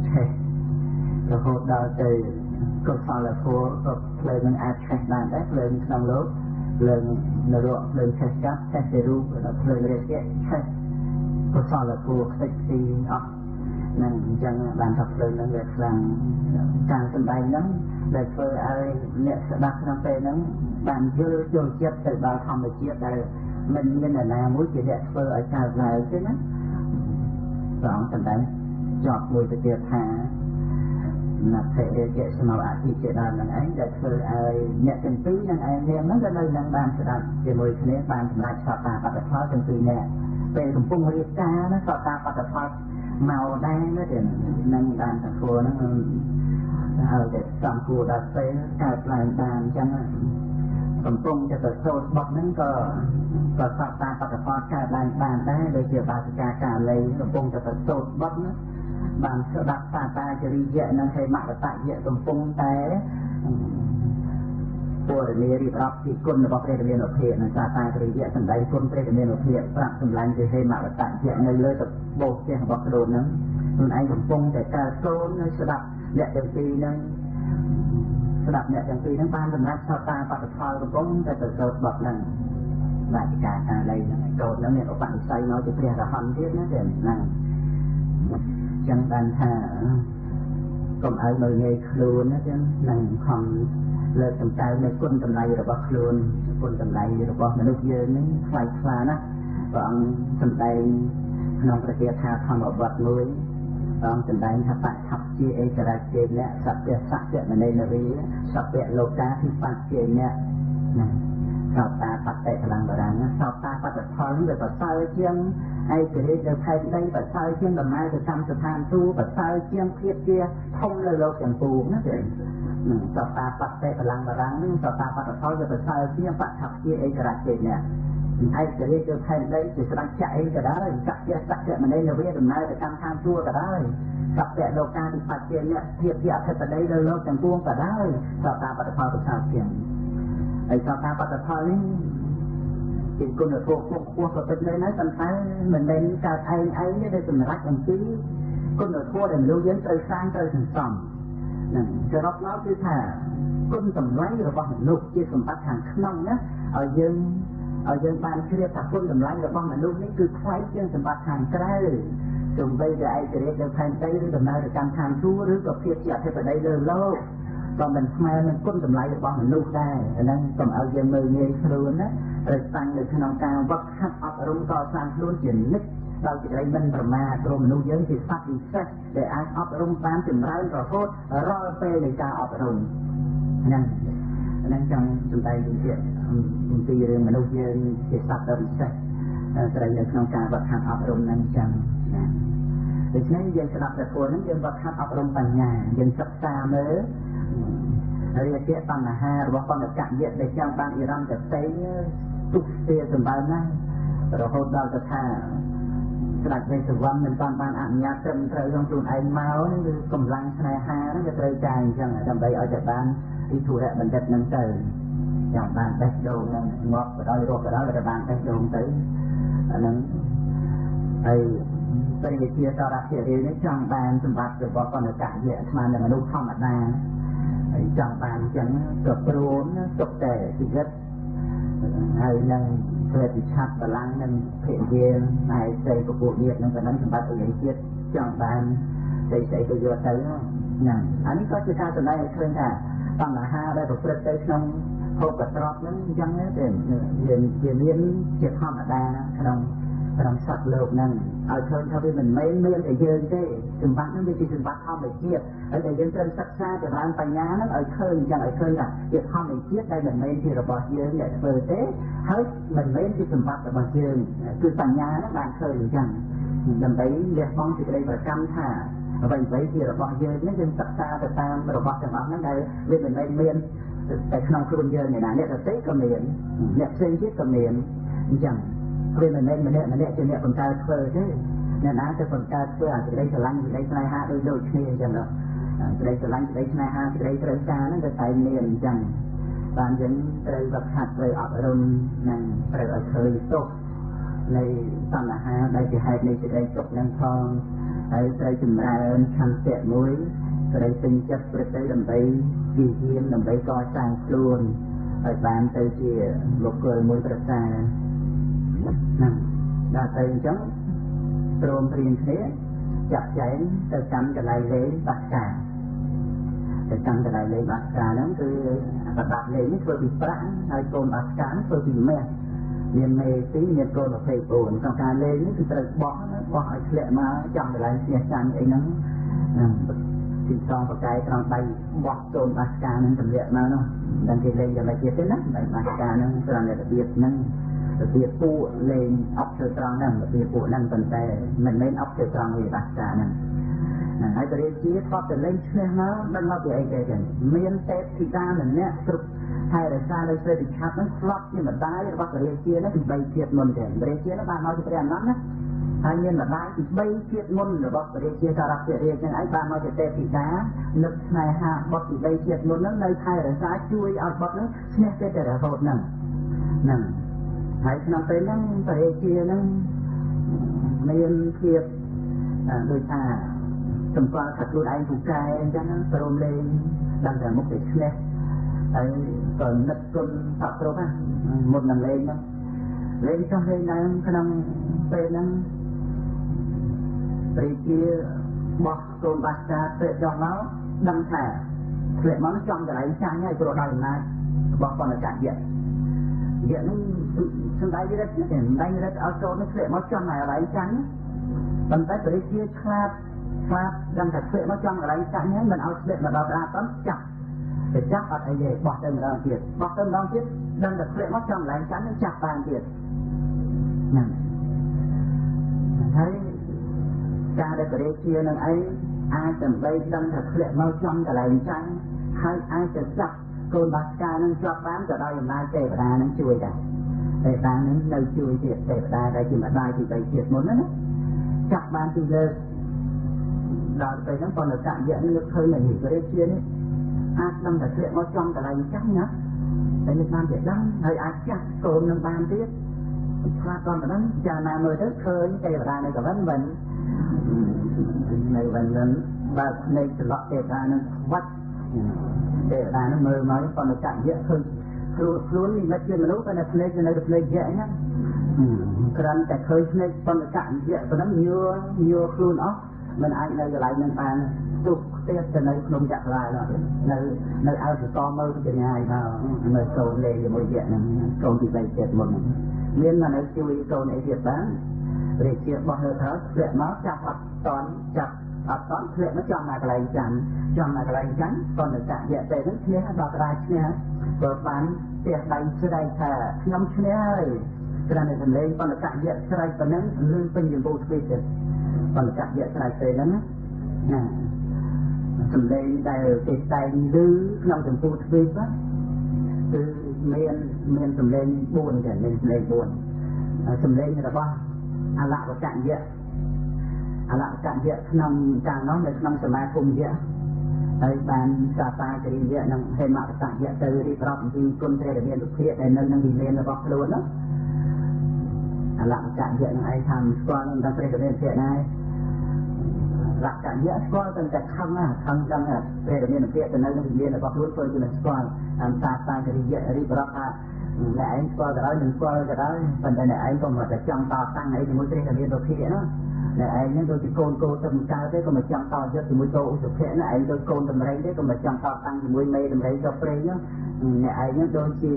ឆេះរហូតដល់ទៅកុសលធម៌ក៏ភ្លើងនឹងអាចឆេះបានដែរភ្លើងក្នុងលោកភ្លើងនរកភ្លើងឆេះកាត់ឆេះទៅរូបដល់ភ្លើងរាគៈឆេះកុសលធម៌ខ្ទេចទីអស់នឹងអញ្ចឹងបានថាភ្លើងនឹងវាខ្លាំងការសម្ដែងហ្នឹងដែលធ្វើឲ្យអ្នកស្ដាប់ក្នុងពេលហ្នឹងបានយល់ចូលចិត្តទៅដល់ធម្មជាតិដែលមិនមាននរណាមួយជាអ្នកធ្វើឲ្យកើតឡើងទេណាព្រះអង្គសម្ដែងជាប់មួយទៅទៀតថាណាត់ទេជាសមោអធិជាដើមនឹងឯងដែលធ្វើឲ្យអ្នកទាំងពីរនឹងឯងនាងហ្នឹងក៏នៅនឹងបានស្ដាប់ជាមួយគ្នាបានសម្រេចសតាបត្តផលទាំងពីរនាក់ពេលកំពុងរៀបការណាសតាបត្តផលមកដែរណាទេនឹងបានតធัวហ្នឹងហើយតែសំគួរដល់ពេលកើតឡើងបានអញ្ចឹងកំពុងតែប្រសូតបត់ហ្នឹងក៏សតាបត្តផលកើតឡើងបានដែរដូចជាបាសិកាកាលីកំពុងតែប្រសូតបត់ណាបានស្ដាប់សាតាចរិយៈនិងហេមវតយៈកំពុងតែពលរាមារៀបរាប់ពីគុណរបស់ព្រះរាមានុភាពនិងសាតាចរិយៈសម្ដែងគុណព្រះរាមានុភាពប្រាប់សម្លាញ់ពីហេមវតយៈនៅលើតបោផ្ទះរបស់ខ្លួនហ្នឹងខ្លួនឯងកំពុងតែកើតកូននៅស្ដាប់អ្នកទាំងពីរហ្នឹងបានសម្រាប់សតាបត្តផលកំពុងតែប្រសូតបត់ហ្នឹងបាសិកាកាលីហ្នឹងកូនហ្នឹងមានឧបនិស្ស័យមកជាព្រះរហន្តទៀតណាទេហ្នឹងចឹងបានថា កុំឲ្យមើលងាយខ្លួនណាចឹងនឹងខំលើកតម្កើងនៅគុណតម្លៃរបស់ខ្លួនគុណតម្លៃរបស់មនុស្សយើងនេះថ្លៃថ្លាណាស់ព្រះអង្គសម្ដែងក្នុងព្រះគាថាធម្មបទមួយព្រះអង្គសម្ដែងថាបច្ឆពជាឯករាជ្យអ្នកសព្វសក្យមនេនវីសព្វលោកាភិបត្តិជាអ្នកណាសោតាបតិកម្លាំងបរាណសោតាបតិផលនេះវាប្រសើរជាងឯករាជ្យនៅផែនដីប្រសើរជាងដំណើរទៅកម្មស្ថានទូតប្រសើរជាងភាពជាធំលើលោកទាំងពួងណាទេសោតាបតិកម្លាំងបរាណនេះសោតាបតិផលវាប្រសើរជាងបច្ឆពជាឯករាជ្យអ្នកឯករាជ្យទៅផែនដីជាស្ដេចចក្រអីក៏ដោយសក្យសក្យមនេនវីដំណើរទៅកម្មស្ថានទូតក៏ដោយសព្វលោកាភិបត្តិជាអ្នកភាពជាអធិបតីលើលោកទាំងពួងក៏ដោយសោតាបតិផលប្រសើរជាងហើយសោតាបតិផលនេះជាគុណធម៌ខ្ពស់ក៏ពិតមែនហើយប៉ុន្តែមិនមែនកើតឯងទេដែលសម្រេចអំពីគុណធម៌ដែលមនុស្សយើងត្រូវសាងត្រូវសន្សំហ្នឹងសរុបមកគឺថាគុណតម្លៃរបស់មនុស្សជាសម្បត្តិខាងក្នុងណាឲ្យយើងបានជ្រាបថាគុណតម្លៃរបស់មនុស្សនេះគឺថ្លៃជាងសម្បត្តិខាងក្រៅទោះបីជាឯករាជ្យនៅផែនដីឬដំណើរទៅកម្មឋានទូឬក៏ភាពជាអធិបតីលើលោកក៏មិនស្មើនឹងគុណតម្លៃរបស់មនុស្សដែរអាហ្នឹងកុំឲ្យយើងមើលងាយខ្លួនណាត្រូវតាំងនៅក្នុងការវឹកហាត់អប់រំកសាងខ្លួនជានិច្ចដោយសេចក្តីមិនប្រមាទព្រោះមនុស្សយើងជាសត្វពិសេសដែលអាចអប់រំបានចម្រើនរហូតរាល់ពេលនៃការអប់រំហ្នឹងចង់សម្ដែងជាអំពីរឿងមនុស្សយើងជាសត្វដ៏ពិសេសត្រូវនៅក្នុងការវឹកហាត់អប់រំហ្នឹងចឹងណាដូច្នេះយើងស្ដាប់តែខ្លួនហ្នឹងយើងវឹកហាត់អប់រំបញ្ញាយើងសិក្សាមើលរាគៈតណ្ហារបស់បណ្ឌកយៈដែលចង់បានអិរម្មតេទុស្ទាសម្បើមណាស់រហូតដល់ទៅថាស្ដេចវេស្សវណ្ណមិនបានអនុញ្ញាតត្រឹមត្រូវក្នុងខ្លួនឯងមកនេះគឺកម្លាំងស្នេហាហ្នឹងវាត្រូវការអញ្ចឹងដើម្បីឲ្យតែបានវិធុរៈបណ្ឌិតហ្នឹងទៅចង់បានបេះដូងហ្នឹងងាប់ក៏ដោយរស់ក៏ដោយតែបានបេះដូងទៅអាហ្នឹងហើយព្រះរាជាតរៈធារីនេះចង់បានសម្បត្តិរបស់បណ្ឌកយៈស្មើនឹងមនុស្សធម្មតាហើយចង់បានអញ្ចឹងក៏ព្រមទុកតែជីវិតហើយនឹងព្រេតិឆាប់បលាំងនឹងភរិយាហើយស្រីពពួកញាតិនឹងក៏នឹងសម្បត្តិអីជាតិចង់បានស្រីក៏យកទៅហ្នឹងអានេះក៏ជាការសម្ដែងឲ្យឃើញថាបញ្ហាដែលប្រព្រឹត្តទៅក្នុងភពកត្រប់ហ្នឹងអញ្ចឹងទេវាមានជាធម្មតាក្នុងសត្វលោកហ្នឹងឲ្យឃើញថាវាមិនមែនមានតែយើងទេសម្បត្តិហ្នឹងវាជាសម្បត្តិធម្មជាតិហើយដែលយើងត្រូវសិក្សាចម្រើនបញ្ញាហ្នឹងឲ្យឃើញអញ្ចឹងឲ្យឃើញថាជាធម្មជាតិដែលមិនមែនជារបស់យើងដែលធ្វើទេហើយមិនមែនជាសម្បត្តិរបស់យើងគឺបញ្ញាហ្នឹងបានឃើញអញ្ចឹងដើម្បីលះបង់សេចក្តីប្រកម្មថាអ្វីជារបស់យើងនេះយើងសិក្សាទៅតាមរបស់ទាំងអស់ហ្នឹងដែលវាមិនមែនមានតែក្នុងខ្លួនយើងឯណាអ្នកដទៃក៏មានអ្នកផ្សេងទៀតក៏មានអញ្ចឹងវាមិនមែនម្នាក់ជាអ្នកបង្កើតធ្វើទេអ្នកណាទៅបង្កើតធ្វើអាសេចក្តីស្រឡាញ់សេចក្តីស្នេហាដូចគ្នាអញ្ចឹងសេចក្តីស្រឡាញ់សេចក្តីស្នេហាសេចក្តីត្រូវការហ្នឹងក៏តែមានអញ្ចឹងបានយើងត្រូវវឹកហាត់ត្រូវអប់រំនិងត្រូវឲ្យឃើញទុកនៃតណ្ហាដែលជាហេតុនៃសេចក្តីទុកហ្នឹងផងហើយត្រូវចម្រើនឆន្ទៈមួយត្រូវពេញចិត្តប្រតិដើម្បីជាយាមដើម្បីកសាងខ្លួនឲ្យបានទៅជាបុគ្គលមួយប្រសើរណាដល់ទៅអញ្ចឹងព្រមព្រៀងគ្នាចាក់ចែងទៅកាន់កន្លែងលេងបាសកាទៅកាន់កន្លែងលេងបាសកាហ្នឹងគឺប្រដាប់លេងនេះធ្វើពីប្រាក់ហើយកូនបាសកាធ្វើពីមាសមានមេទីមានកូន24ក្នុងការលេងនេះគឺត្រូវបោះឲ្យធ្លាក់មកចំកន្លែងស្ទះចាញ់អីហ្នឹងទីសងបកាយត្រង់ដៃបោះកូនបាសកាហ្នឹងទម្លាក់មកនោះដល់គេលេងយ៉ាងម៉េចទៀតទេណាដៃបាសកាហ្នឹងត្រង់របៀបហ្នឹងរបៀបពួកលេងអប់ទៅត្រង់ហ្នឹងរបៀបពួកហ្នឹងប៉ុន្តែមិនមែនអប់ទៅត្រង់វាបាសកាហ្នឹងហើយព្រះរាជាគាត់ទៅលេងឈ្នះមកដឹងមកពីអីគេចឹងមានទេពធីតាម្នាក់គ្រប់ហើយរសារលើព្រះវិឆាប់ហ្នឹងស្លាប់ជាម្ដាយរបស់ព្រះរាជាហ្នឹងពី3ជាតិមុនទេព្រះរាជាហ្នឹងបានមកពីព្រះអានន្ទណាហើយមានម្ដាយពី3ជាតិមុនរបស់ព្រះរាជាសារៈរាជហ្នឹងឯងបានមកជាទេពធីតានឹកស្នេហាបុត្រពី3ជាតិមុនហ្នឹងនៅខែរសារជួយឲ្យបុត្រហ្នឹងឈ្នះទេតែរហូតហ្នឹងហើយក្នុងពេលហ្នឹងព្រះរាជាហ្នឹងមានភាពដូចថាសម្គាល់ថាខ្លួនឯងពូកែអញ្ចឹងព្រមលេងដល់តែមុខទៅឈ្នះហើយក៏នឹកគុណសពគ្រប់ណាមុននឹងលេងហ្នឹងលេងចុះលេងឡើងក្នុងពេលហ្នឹងព្រះរាជាបោះកូនបាសកាទៅចុះមក ដឹងថាធ្លាក់មកចំកន្លែងចាញ់ហើយព្រោះដោយអំណាចរបស់បណ្ឌកាយៈនឹងសំដែងរិទ្ធនេះសំដែងរិទ្ធឲ្យចូលនេះធ្លាក់មកចំកន្លែងចាញ់ប៉ុន្តែបរិជាឆ្លាតដឹងថាធ្លាក់មកចំកន្លែងចាញ់ហើយមិនឲ្យធ្លាក់មកដល់ដាតចាប់ទៅចាប់អត់អីទេបោះទៅម្ដងទៀតដឹងតែធ្លាក់មកចំកន្លែងចាញ់នឹងចាប់បានទៀតហ្នឹងហើយការដែលបរិជានឹងអីអាចដើម្បីដឹងថាធ្លាក់មកចំកន្លែងចាញ់ហើយអាចទៅចាប់កូនបាសកានឹងជាប់បានក៏ដោយអំណាចទេវតានឹងជួយដែរទេវតានឹងនៅជួយទៀតទេវតាដែលជាម្ដាយទី3ជាតិមុនណាចាប់បានពីលើដល់ពេលហ្នឹងបណ្ឌកាយៈនេះឃើញនៅបរិជានេះអាចដឹងថាធ្លាក់មកចំកន្លែងចាញ់ណាតែនេះបានតែដឹងហើយអាចចាស់កូននឹងបានទៀតខ្លះcòn đó cha na mơ tới khơi cây ra này có vấn mình này vấn mình và này từ lọt cây ra nó vắt cây ra nó mơ mới còn được cạn dễ hơn luôn thì mất chuyện mà lúc này này cho nên được này dễ nhá cầnតែឃើញស្នេហ៍ប៉ុន្តែកាក់យៈប៉ុណ្ណឹងញឿខ្លួនអស់មិនអាចនៅកន្លែងនឹងបានទុកផ្ទះទៅនៅក្នុងចក្រវាឡនោះនៅឲ្យសតមើលទៅញ៉ាយមកនៅកូនលេងជាមួយយៈហ្នឹងកូនទី3ទៀតមុនមានមកនៅជួយកូនអីទៀតបានរាជាបោះទៅត្រូវធ្លាក់មកចាប់អត់តន់ចាប់អត់តន់ធ្លាក់មកចំមកកន្លែងចាំមកកន្លែងចាំប៉ុន្តែកាក់យៈទៅហ្នឹងឈ្នះដល់ក្រាឈ្នះព្រោះបានផ្ទះដៃស្ដីថាខ្ញុំឈ្នះហើយក្រណែសម្លេងបណ្ឌកាយៈស្រែកប៉ុណ្ណឹងលឺពេញចម្ពោះទ្វីបទៀតបណ្ឌកាយៈស្រែកទៅហ្នឹងណាសម្លេងដែលគេតែងលឺក្នុងចម្ពោះទ្វីបគឺមានសម្លេង4ទេមានសម្លេង4សម្លេងរបស់អលវកយៈក្នុងកាលនោះនៅក្នុងសមាគមយៈហើយបានសាតាចរិយៈនិងហេមកតយៈទៅរៀបរាប់អំពីគុណព្រះរាមានុភាដែលនៅក្នុងវិមានរបស់ខ្លួននោះអលកយៈនឹងឯងថាស្គាល់នឹងព្រះរាមានុភាដែរលក្ខយៈស្គាល់តែខឹងដឹងព្រះរាមានុភាទៅនៅក្នុងវិមានរបស់ខ្លួនធ្វើជាមិនស្គាល់សាតាចរិយៈរៀបរាប់ថាអ្នកឯងស្គាល់ក៏ដោយមិនស្គាល់ក៏ដោយប៉ុន្តែអ្នកឯងក៏មិនតែចង់តតាំងអីជាមួយព្រះរាមានុភានោះអ្នកឯងហ្នឹងដូចជាកូនទៅមិនកើតទេក៏មិនចង់តយុទ្ធជាមួយកូនឧសភៈណាឯងដូចកូនដំរីទេក៏មិនចង់តតាំងជាមួយមេដំរីទៅព្រៃនោះអ្នកឯងហ្នឹងដូចជា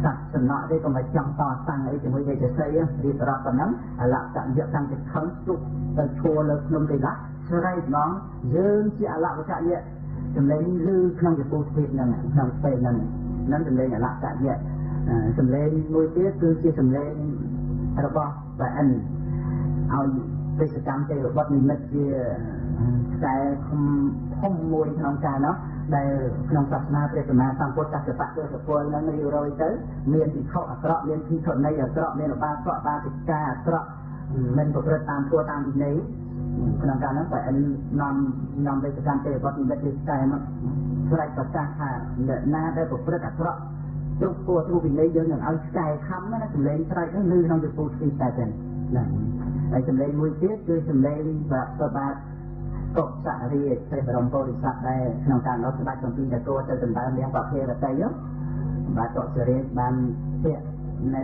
សត្វសំណក់ទេក៏មិនចង់តតាំងអីជាមួយទេសីរៀបរាប់ប៉ុណ្ណឹងអលកយៈតាំងពីខំទុកទៅឈួរលើក្នុងទីឡាស្រែកម្ដងយើងជាអលកយៈសម្លេងឮក្នុងចំពោះទ្វីបហ្នឹងក្នុងពេលហ្នឹងសម្លេងអលកយៈសម្លេងមួយទៀតគឺជាសម្លេងរបស់ព្រះអិនឲ្យទេសកម្មទេវបុត្រនិមិត្តជាខ្សែធំមួយក្នុងការនោះដែលក្នុងសាសនាព្រះសម្មាសម្ពុទ្ធកបៈទសពលនឹងរៀបរយទៅមានពិខុអាក្រក់មានភិក្ខុនីអាក្រក់មានឧបាសកបាសិកាអាក្រក់មិនប្រព្រឹត្តតាមធម៌តាមវិន័យក្នុងការនោះព្រះអិននាំទេសកម្មទេវបុត្រនិមិត្តជាខ្សែមកស្រែកប្រកាសថាអ្នកណាដែលប្រព្រឹត្តអាក្រក់ទុកពោះទ្រូវិន័យយើងនឹងឲ្យខ្សែខំណាសម្លេងស្រែកនោះឮក្នុងចំពោះទ្វីបតែចឹងណាហើយសម្លេងមួយទៀតគឺសម្លេងប្របាទកុសរាជព្រះបរមពុរិស័ទដែលក្នុងការនោះស្ដេចកំពីតកោទៅដណ្ដើមនាងប្រភេរតីបាទកុសរាជបានពាក់នៅ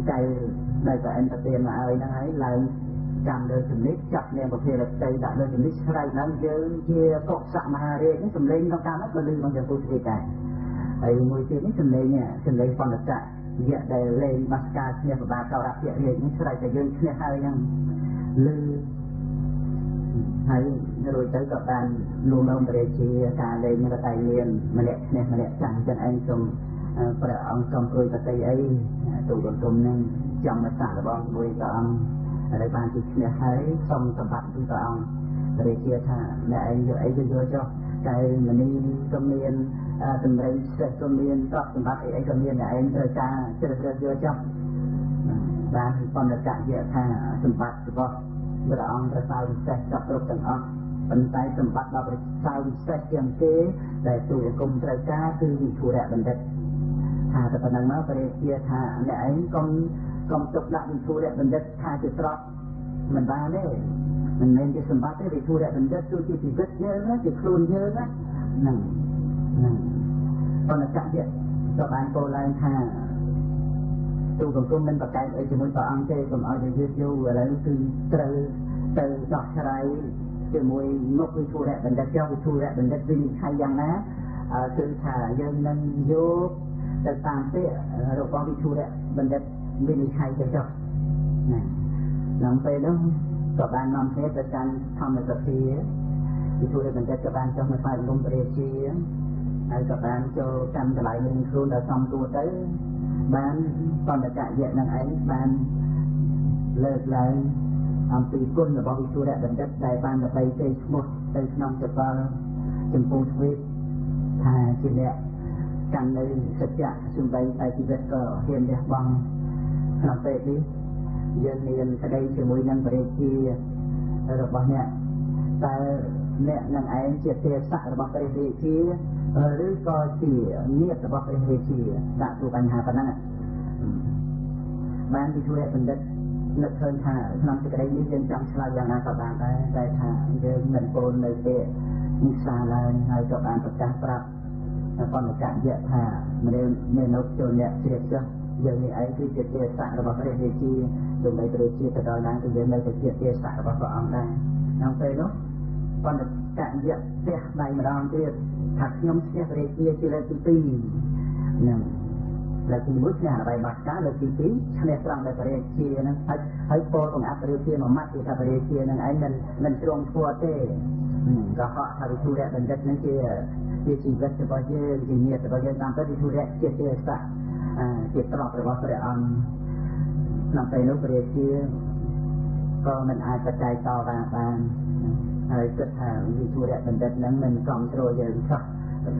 កៅដែលព្រះអិនប្រទានមកឲ្យហ្នឹងហើយឡើងចាំលើជំនិតចាប់នាងប្រភេរតីដាក់លើជំនិតស្រែកហ្នឹងយើងជាកុសមហារាជនេះសម្លេងក្នុងការនោះក៏ឮក្នុងចំពោះទ្វីបដែរហើយមួយទៀតនេះសម្លេងបណ្ឌកយៈដែលលេងបាសកាឈ្នះបបាកោរៈភៈរាជនេះស្រែកតែយើងឈ្នះហើយហ្នឹងឮហើយរួចទៅក៏បានលោកនៅព្រះរាជាការលេងនេះក៏តែមានម្នាក់ឈ្នះម្នាក់ចាស់ចឹងឯងសូមព្រះអង្គសូមព្រួយបតីអីទូលគុំនឹងចង់មកសាកល្បងជាមួយព្រះអង្គហើយបានជិះឈ្នះហើយសូមសម្បត្តិពីព្រះអង្គព្រះរាជាថាអ្នកឯងយកអីទៅយកចុះតែមនីក៏មានតម្រៃសេះក៏មានទ្រព្យសម្បត្តិអីក៏មានអ្នកឯងត្រូវការជ្រើសរើសយកចុះបានបណ្ឌកាយៈថាសម្បត្តិរបស់ព្រះអង្គប្រសើរពិសេសចាប់គ្រប់ទាំងអស់ប៉ុន្តែសម្បត្តិដ៏ប្រសើរពិសេសជាងគេដែលទូលគុំត្រូវការគឺវិធុរៈបណ្ឌិតថាតែប៉ុណ្ណឹងមកព្រះរាជាថាអ្នកឯងកុំទុកដាក់វិធុរៈបណ្ឌិតថាជាទ្រព្យមិនបានទេមិនមែនជាសម្បត្តិទេវិធុរៈបណ្ឌិតគឺជាជីវិតយើងជាខ្លួនយើងហ្នឹងបណ្ឌកាយៈក៏បានពោលឡើងថាទូលគុំមិនប្រកែកអីជាមួយព្រះអង្គទេកុំឲ្យទៅយឺតយូរឥឡូវគឺត្រូវទៅដោះស្រាយ ជាមួយមុខវិធុរៈបណ្ឌិតចុះវិធុរៈបណ្ឌិតវិនិច្ឆ័យយ៉ាងណាគឺថាយើងនឹងយកទៅតាមពាក្យរបស់វិធុរៈបណ្ឌិតវិនិច្ឆ័យទៅចុះណាក្នុងពេលនោះក៏បាននាំគ្នាទៅកាន់ធម្មសភាវិធុរៈបណ្ឌិតក៏បានចុះមកថ្វាយបង្គំព្រះរាជាហើយក៏បានចូលកាន់កន្លែងនឹងខ្លួនដល់សំទួទៅបានបណ្ឌកយៈនឹងឯងបានលើកឡើងអំពីគុណរបស់វិធុរៈបណ្ឌិតដែលបានល្បីទេឈ្មោះទៅក្នុងចក្រចម្ពោះទ្វីបថាជាអ្នកកាន់នៅសច្ចៈសំបីតែជីវិតក៏ហ៊ានលះបង់ក្នុងពេលនេះយើងមានក្តីជាមួយនឹងព្រះរាជារបស់អ្នកតែអ្នកនឹងឯងជាទេសៈរបស់ព្រះរាជាឬក៏ជាញាតិរបស់ព្រះរាជាដាក់ទូបញ្ហាប៉ុណ្ណឹងបានវិធុរៈបណ្ឌិតនឹកឃើញថាក្នុងសេចក្តីនេះយើងចង់ឆ្លើយយ៉ាងណាក៏បានដែរតែថាយើងមិនពោលនៅទេនិសាឡើងហើយក៏បានប្រកាសប្រាប់បណ្ឌកយៈថាមាននៅចូលអ្នកជ្រាបចុះយើងនេះឯងគឺជាទេសៈរបស់ព្រះរាជាដើម្បីព្រះរាជាទៅដល់ណាគឺយើងនៅតែជាទេសៈរបស់ព្រះអង្គដែរក្នុងពេលនោះបណ្ឌកយៈផ្ទះដៃម្ដងទៀតថាខ្ញុំស្ទះព្រះរាជាជាលើកទី2ហ្នឹងលើកទី1ឈ្នះអបិបាស្កាលើកទី2ឈ្នះត្រង់ដែលព្រះរាជាហ្នឹងហើយពោលបង្អាប់ព្រះរាជាមួយម៉ាត់គឺថាព្រះរាជាហ្នឹងឯងមិនទ្រង់ធ្វើទេក៏ហក់ថាវិធុរៈបណ្ឌិតហ្នឹងជាជីវិតរបស់យើងជាញាតិរបស់យើងតាមទៅវិធុរៈជាទេសៈជាទ្រព្យរបស់ព្រះអង្គក្នុងពេលនោះព្រះរាជាក៏មិនអាចបច្ច័យតវ៉ាបានហើយគិតថាវិធុរៈបណ្ឌិតហ្នឹងមិនគ្រប់គ្រងយើងសោះ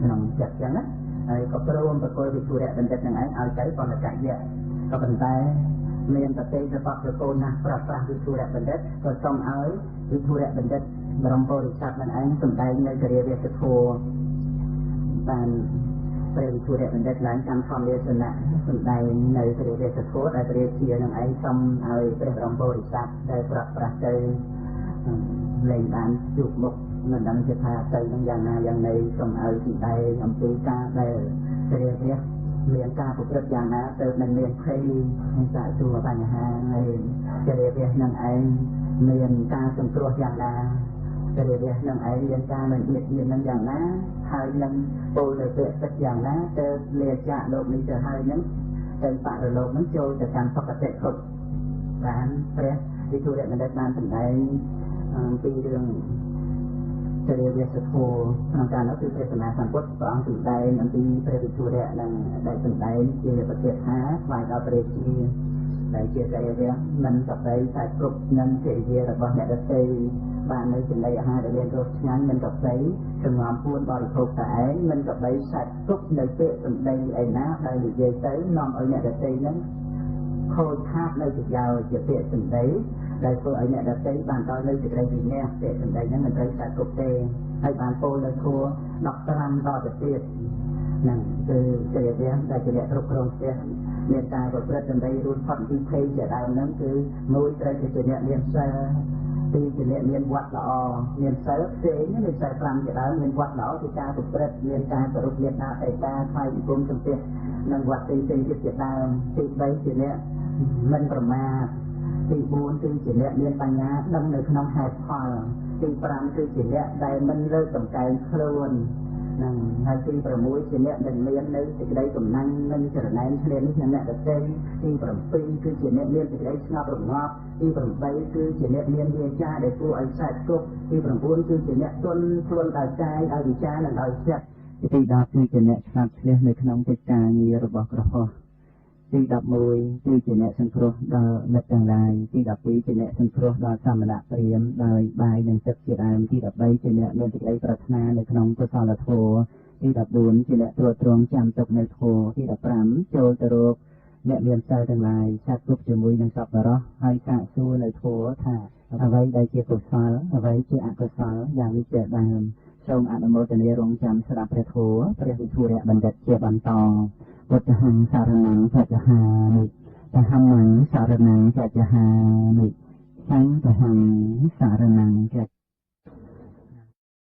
ក្នុងចិត្តចឹងណាហើយក៏ព្រមប្រគល់វិធុរៈបណ្ឌិតនឹងឯងឲ្យទៅបណ្ឌកយៈក៏ប៉ុន្តែមានប្រទេសរបស់ព្រះគោណាស់ប្រាស្រ័យវិធុរៈបណ្ឌិតក៏សូមឲ្យវិធុរៈបណ្ឌិតបរមពុរិស័ទនឹងឯងសម្ដែងនៅគរិយាវេធម៌បានព្រះវិធុរៈបណ្ឌិតឡើងកម្មធម្មទេសនៈសម្ដែងនៅគរិយាវេធម៌ដែលព្រះរាជានឹងឯងសូមឲ្យព្រះបរមពុរិស័ទដែលប្រាស្រ័យទៅលែងបានជួបមុខមិនដឹងជាថាទៅនឹងយ៉ាងណាយ៉ាងណីសូមឲ្យសម្ដែងអំពីការដែលព្រះរាជាមានការប្រព្រឹត្តយ៉ាងណាទៅមិនមានភ័យនឹងសាកសួរបញ្ហាហើយព្រះរាជានឹងឯងមានការសង្គ្រោះយ៉ាងណាព្រះរាជានឹងឯងមានការមិនបៀតបៀននឹងយ៉ាងណាហើយនឹងពលទៅពាក្យទឹកយ៉ាងណាទៅលាចាកលោកនេះទៅហើយនឹងទៅបរលោកនឹងចូលទៅកាន់សុគតិភពបានព្រះវិធុរៈបណ្ឌិតបានសម្ដែងពីរឿងជារាជធម៌ក្នុងការនោះគឺព្រះសម្មាសម្ពុទ្ធព្រះអង្គសម្ដែងអំពីព្រះវិធុរៈនិងដែលសម្ដែងជាប្រតិថាថ្វាយដល់ព្រះរាជាដែលជាកិរិយាមិនសក្តិតែគ្រប់នឹងកិរិយារបស់អ្នកដទៃបាននៅចំណីអាហារដែលមានរសឆ្ងាញ់មិនសក្តិសម្រាប់ពួនបរិភោគតែឯងមិនសក្តិសាច់ទុកនៅពាក្យសម្ដីឯណាដែលនិយាយទៅនាំឲ្យអ្នកដទៃនឹងខូចខាតនៅប្រយោជន៍ជាពាក្យសម្ដីដែលធ្វើឲ្យអ្នកដទៃបានដល់នៅសេចក្តីវិន័យពាក្យសម្ដីហ្នឹងមិនត្រូវតែគ្រប់ទេហើយបានពោលនៅធัว15ដល់ទៅទៀតហ្នឹងគឺជារឿងដែលជាអ្នកគ្រប់គ្រងផ្ទះមានការប្រព្រឹត្តដើម្បីរួចផុតពីភ័យជាដើមហ្នឹងគឺមួយត្រូវជាអ្នកមានសិលពីរជាអ្នកមានវត្តល្អមានសិលផ្សេងមានសិល5ជាដើមមានវត្តល្អគឺការប្រព្រឹត្តមានការគោរពមេត្តាបេតាថ្វាយបង្គំសំពះនិងវត្តទីទៀតជាដើមទី3ជាអ្នកមិនប្រមាទទី4គឺជាអ្នកមានបញ្ញាដឹងនៅក្នុងហេតុផលទី5គឺជាអ្នកដែលមិនលើកតម្កើងខ្លួននឹងហើយទី6ជាអ្នកដែលមាននៅសេចក្តីកំណាញ់និងចរណែនឆ្លៀននេះអ្នកដទៃទី7គឺជាអ្នកមានសេចក្តីស្ងប់រងាប់ទី8គឺជាអ្នកមានវាចាដែលគួរឲ្យខ្សែគប់ទី9គឺជាអ្នកទន់ខ្លួនដោយកាយដោយវិចារនិងដោយចិត្តទី10គឺជាអ្នកឆ្លាតឆ្លៀសនៅក្នុងកិច្ចការងាររបស់ក្រហមទី11គឺជាអ្នកសង្គ្រោះដល់មិត្តទាំងឡាយទី12ជាអ្នកសង្គ្រោះដល់សមណៈព្រាហ្មណ៍ដោយបាយនិងទឹកជាដើមទី13ជាអ្នកមានសេចក្តីប្រាថ្នានៅក្នុងកុសលធម៌ទី14ជាអ្នកត្រួតត្រងចាំទុកនៅធម៌ទី15ចូលទៅរកអ្នកមានសិលទាំងឡាយឆាត់គ្រប់ជាមួយនឹងសពរោះហើយសាកសួរនៅធម៌ថាអ្វីដែលជាកុសលអ្វីជាអកុសលយ៉ាងនេះជាដើមសូមអនុមោទនារងចាំស្ដាប់ព្រះធម៌ព្រះវិធុរៈបណ្ឌិតជាបន្តពុទ្ធហង្សារណង្សច្ចហាមិធម្មង្សសារណង្សច្ចហាមិសង្ឃហង្សារណង្ស